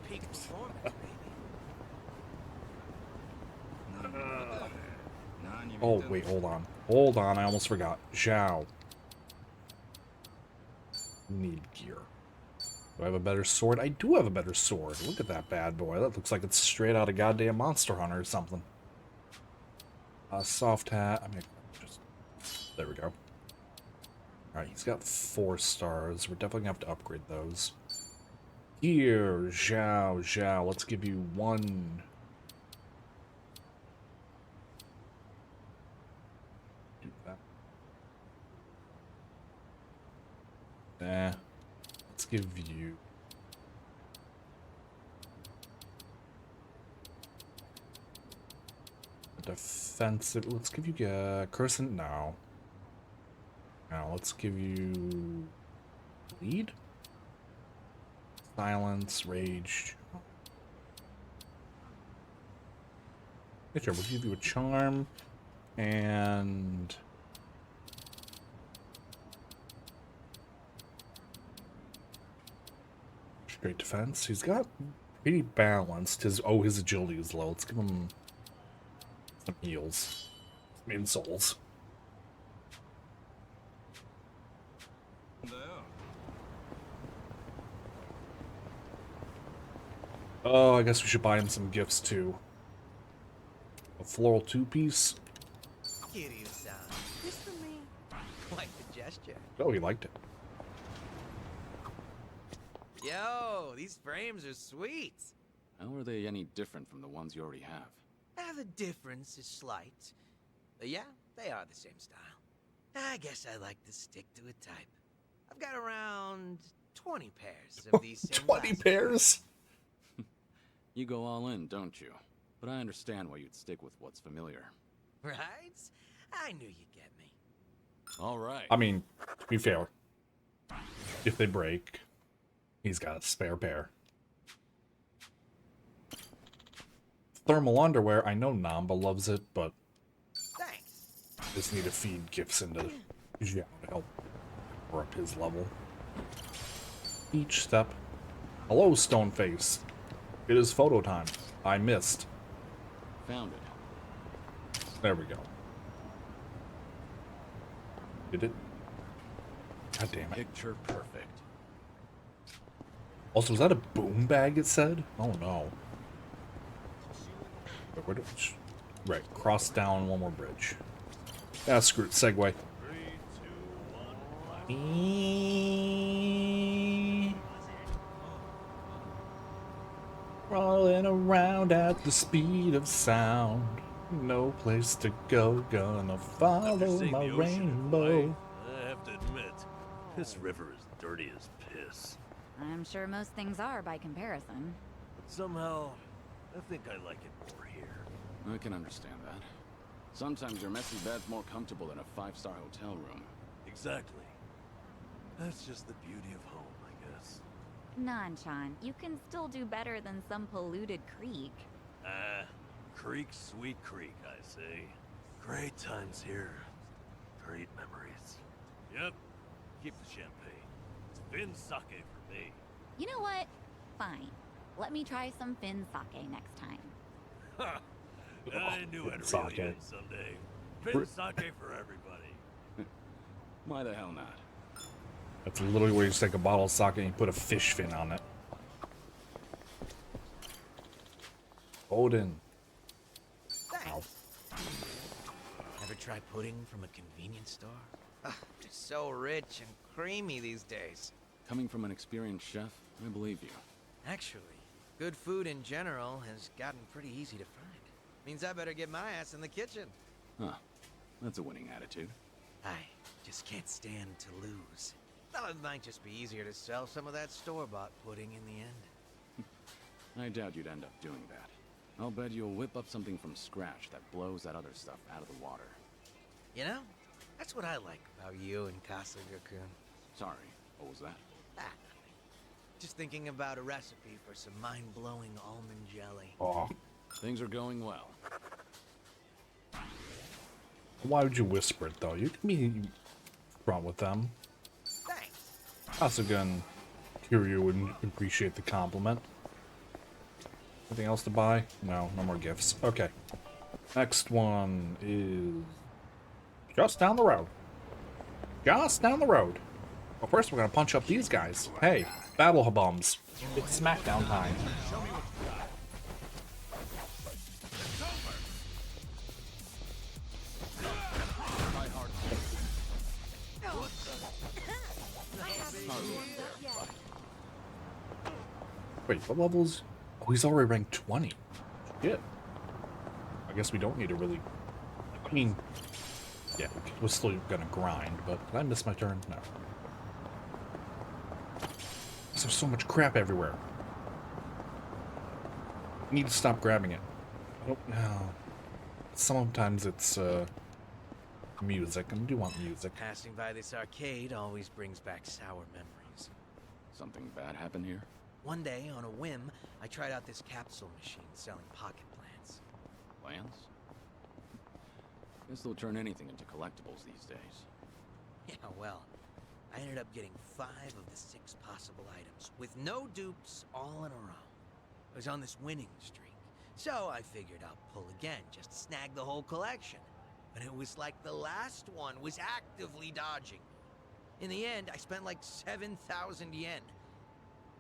Oh wait, hold on, I almost forgot. Zhao. Need gear. Do I have a better sword? I do have a better sword. Look at that bad boy. That looks like it's straight out of goddamn Monster Hunter or something. Soft hat. I mean, just there we go. Alright, he's got 4 stars. We're definitely gonna have to upgrade those. Here, Zhao, Zhao. Let's give you one. Do that. Let's give you. Defensive. Let's give you Crescent now. Now let's give you lead. Silence, rage. Yeah, sure, we'll give you a charm and straight defense. He's got pretty balanced. His agility is low. Let's give him some heals. Some insoles. Oh, I guess we should buy him some gifts too. A floral 2-piece. Kiryu-san, this for me? Quite the gesture. Oh, he liked it. Yo, these frames are sweet. How are they any different from the ones you already have? The difference is slight. But yeah, they are the same style. I guess I like to stick to a type. I've got around 20 pairs of these same 20 pairs? You go all in, don't you? But I understand why you'd stick with what's familiar. Right? I knew you'd get me. All right. I mean, to be fair, if they break, he's got a spare pair. Thermal underwear, I know Namba loves it, but thanks. Just need to feed gifts into Zhao to help power up his level. Each step. Hello, Stoneface. It is photo time. I missed. Found it. There we go. Did it? God damn it. Picture perfect. Also, was that a boom bag it said? Oh no. Where do we... Right, cross down one more bridge. Ah, screw it. Segway. 3, 2, 1, Rolling around at the speed of sound. No place to go, gonna follow my rainbow. I have to admit, this river is dirty as piss. I'm sure most things are by comparison. But somehow, I think I like it more here. I can understand that. Sometimes your messy bed's more comfortable than a 5-star hotel room. Exactly. That's just the beauty of home, I guess. Nanchan, you can still do better than some polluted creek. Creek, sweet creek, I say. Great times here. Great memories. Yep. Keep the champagne. It's Finn sake for me. You know what? Fine. Let me try some Finn sake next time. I knew I'd Finn reel sake. you in someday. Finn sake for everybody. Why the hell not? That's literally where you just take a bottle of sake and you put a fish fin on it. Odin. Ow. Ever try pudding from a convenience store? It's so rich and creamy these days. Coming from an experienced chef, I believe you. Actually, good food in general has gotten pretty easy to find. Means I better get my ass in the kitchen. Huh. That's a winning attitude. I just can't stand to lose. Thought it might just be easier to sell some of that store-bought pudding in the end. I doubt you'd end up doing that. I'll bet you'll whip up something from scratch that blows that other stuff out of the water. You know, that's what I like about you and Kasuga-kun. Sorry, what was that? Nothing. Just thinking about a recipe for some mind-blowing almond jelly. Oh. Things are going well. Why would you whisper it though? You can be front with them. Thanks. Kasuga and Kiryu would appreciate the compliment. Anything else to buy? No, no more gifts. Okay. Next one is just down the road. Just down the road. Well, first we're gonna punch up these guys. Hey, battle habums. It's SmackDown time. Wait, what levels? Oh, he's already ranked 20. Shit. I guess we don't need to really... I mean... Yeah, we're still gonna grind, but did I miss my turn? No. There's so much crap everywhere. I need to stop grabbing it. I don't know. Sometimes it's, music. I do want music. Passing by this arcade always brings back sour memories. Something bad happened here? One day, on a whim, I tried out this capsule machine selling pocket plants. Plans? Guess they'll turn anything into collectibles these days. Yeah, well, I ended up getting 5 of the 6 possible items, with no dupes, all in a row. I was on this winning streak, so I figured I'll pull again, just to snag the whole collection. But it was like the last one was actively dodging me. In the end, I spent like 7,000 yen.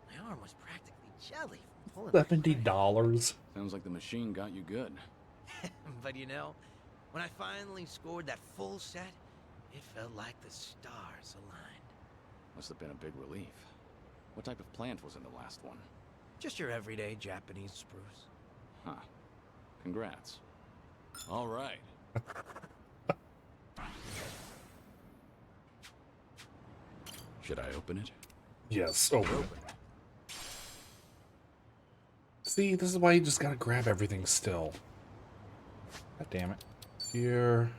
My arm was practically jelly from pulling $70? Sounds like the machine got you good. But you know, when I finally scored that full set, it felt like the stars aligned. Must have been a big relief. What type of plant was in the last one? Just your everyday Japanese spruce. Huh. Congrats. All right. Should I open it? Yes, open it. See, this is why you just gotta grab everything still. God damn it. Here.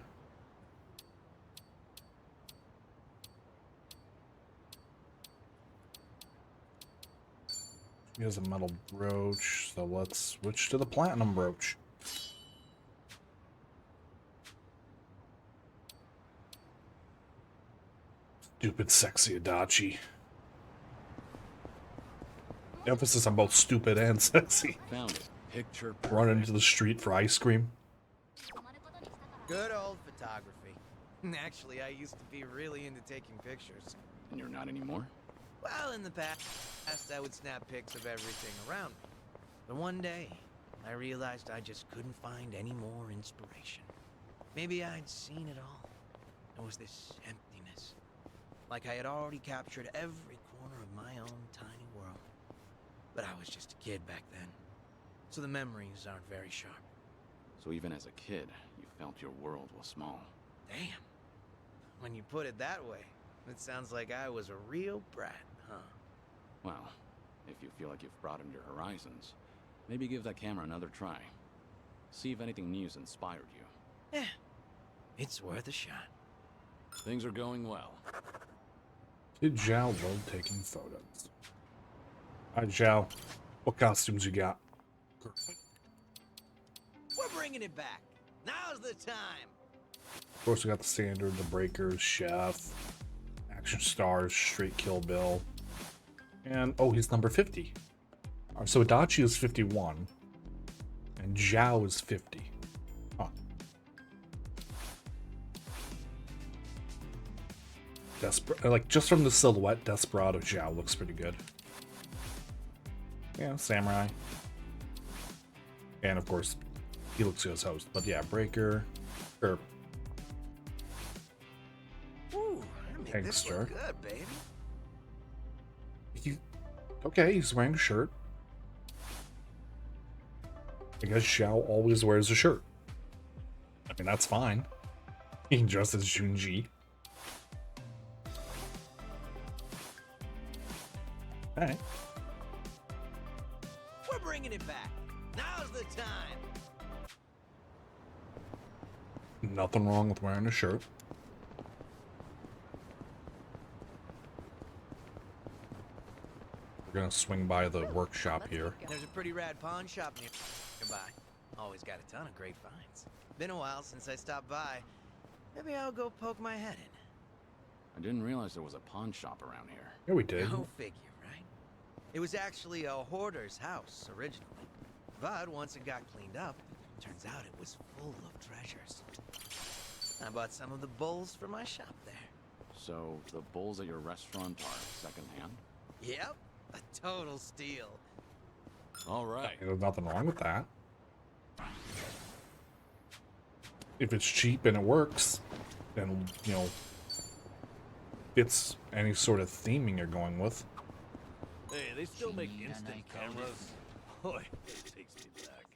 He has a metal brooch, so let's switch to the platinum brooch. Stupid, sexy Adachi. Emphasis on both stupid and sexy. Found it. Picture perfect. Run into the street for ice cream. Good old photography. Actually, I used to be really into taking pictures. And you're not anymore? Well, in the past, I would snap pics of everything around me. But one day, I realized I just couldn't find any more inspiration. Maybe I'd seen it all. There was this emptiness. Like I had already captured every corner of my own tiny world. But I was just a kid back then. So the memories aren't very sharp. So even as a kid, you felt your world was small. Damn. When you put it that way, it sounds like I was a real brat, huh? Well, if you feel like you've broadened your horizons, maybe give that camera another try. See if anything new's inspired you. Yeah, it's worth a shot. Things are going well. Did Zhao love taking photos? Alright, Zhao. What costumes you got? We're bringing it back. Now's the time. Of course, we got the standard, the Breakers, Chef, Action Stars, Straight Kill Bill. And, oh, he's number 50. So Adachi is 51. And Zhao is 50. Huh. Like, just from the silhouette, Desperado Zhao looks pretty good. Yeah, Samurai. And, of course, he looks good as host. But yeah, Breaker, or Ooh, I mean, this Gangster. look good, baby. Okay, he's wearing a shirt. I guess Xiao always wears a shirt. I mean, that's fine. He can dress as Junji. Alright. We're bringing it back. Now's the time. Nothing wrong with wearing a shirt. We're gonna swing by the workshop here. There's a pretty rad pawn shop nearby. Always got a ton of great finds. Been a while since I stopped by. Maybe I'll go poke my head in. I didn't realize there was a pawn shop around here. Yeah, we did. Go figure, right? It was actually a hoarder's house originally. But once it got cleaned up, turns out it was full of treasures. I bought some of the bowls for my shop there. So, the bowls at your restaurant are secondhand? Yep, a total steal. All right. There's nothing wrong with that. If it's cheap and it works, then, you know, fits any sort of theming you're going with. Hey, they still make instant cameras. Boy, it takes me back.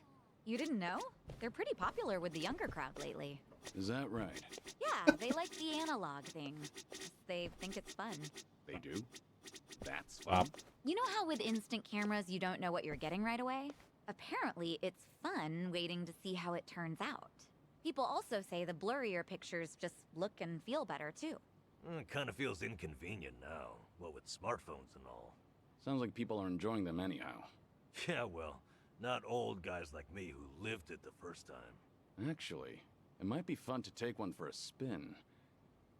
You didn't know? They're pretty popular with the younger crowd lately. Is that right? Yeah, they like the analog thing. They think it's fun. They do? That's fun. You know how with instant cameras you don't know what you're getting right away? Apparently, it's fun waiting to see how it turns out. People also say the blurrier pictures just look and feel better too. It kind of feels inconvenient now, what with smartphones and all. Sounds like people are enjoying them anyhow. Yeah, well, not old guys like me who lived it the first time. Actually, it might be fun to take one for a spin.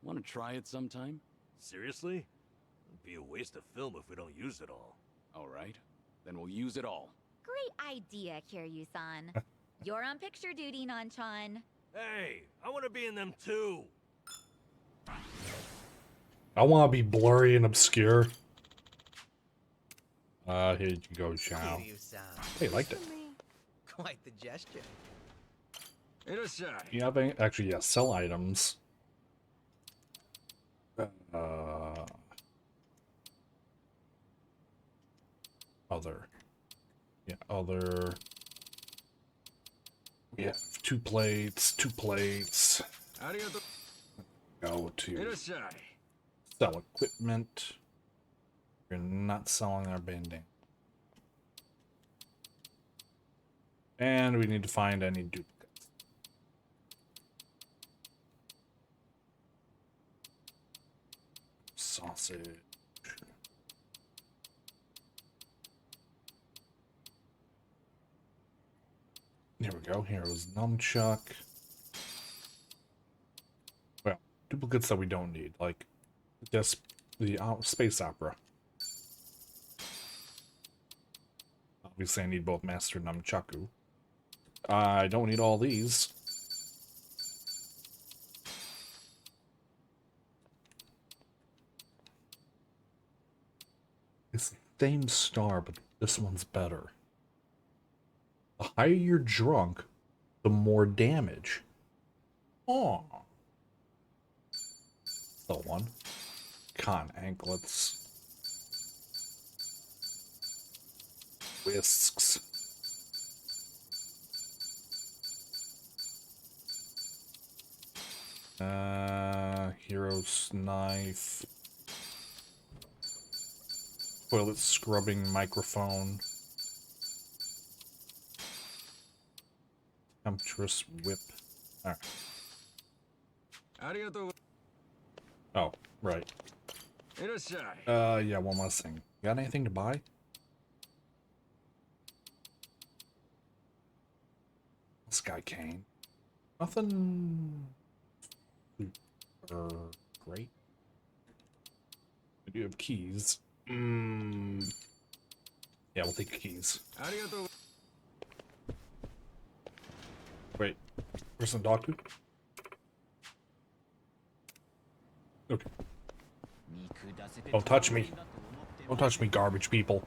Want to try it sometime? Seriously? It'd be a waste of film if we don't use it all. All right, then we'll use it all. Great idea, Kiryu-san. You're on picture duty, Nanchan. Hey, I want to be in them too. I want to be blurry and obscure. Here you go, Zhao. Hey, liked it. Quite the gesture. You have any? Actually, yeah, sell items. Other. Yeah, other. Yeah, 2 plates, 2 plates. Go to sell equipment. You're not selling our banding. And we need to find any duplicates. Sausage. Here we go. Here was nunchuck. Well, duplicates that we don't need, like just the space opera. Obviously, I need both master nunchaku. I don't need all these. It's the same star, but this one's better. The higher you're drunk, the more damage. Aw. The one. Con anklets. Whisks. Hero's knife. Toilet scrubbing microphone. Temptress whip. Alright. Oh, right. Yeah, one last thing. Got anything to buy? Sky cane. Nothing super great. I do have keys. Yeah, we'll take the keys. Wait, person to talk to? Okay. Don't touch me. Don't touch me, garbage people.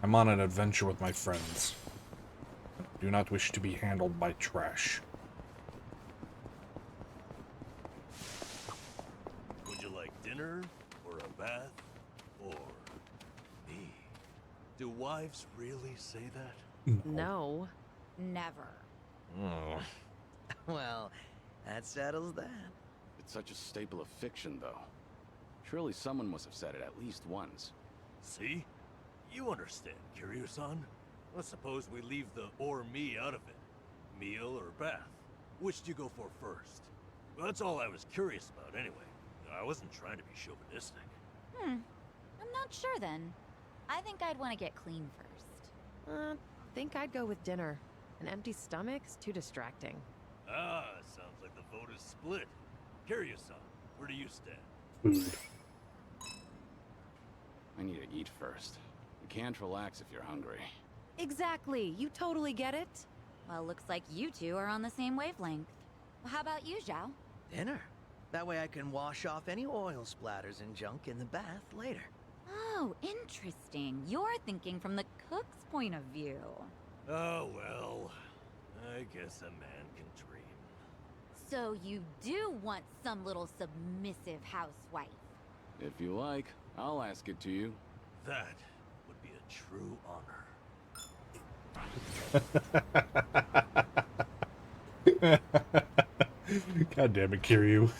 I'm on an adventure with my friends. I do not wish to be handled by trash. Would you like dinner, or a bath, or me? Do wives really say that? No. Never. Oh. Well, that settles that. It's such a staple of fiction, though. Surely someone must have said it at least once. See? You understand, Kiryu-san. Let's suppose we leave the or me out of it. Meal or bath? Which do you go for first? Well, that's all I was curious about anyway. I wasn't trying to be chauvinistic. I'm not sure then. I think I'd want to get clean first. Think I'd go with dinner. An empty stomach's too distracting. Ah, sounds like the vote is split. Kiryu-san, where do you stand? Food. I need to eat first. You can't relax if you're hungry. Exactly. You totally get it. Well, looks like you two are on the same wavelength. Well, how about you, Zhao? Dinner. That way I can wash off any oil splatters and junk in the bath later. Oh, interesting. You're thinking from the cook's point of view. Oh, well. I guess a man can dream. So you do want some little submissive housewife. If you like, I'll ask it to you. That would be a true honor. God damn it, Kiryu.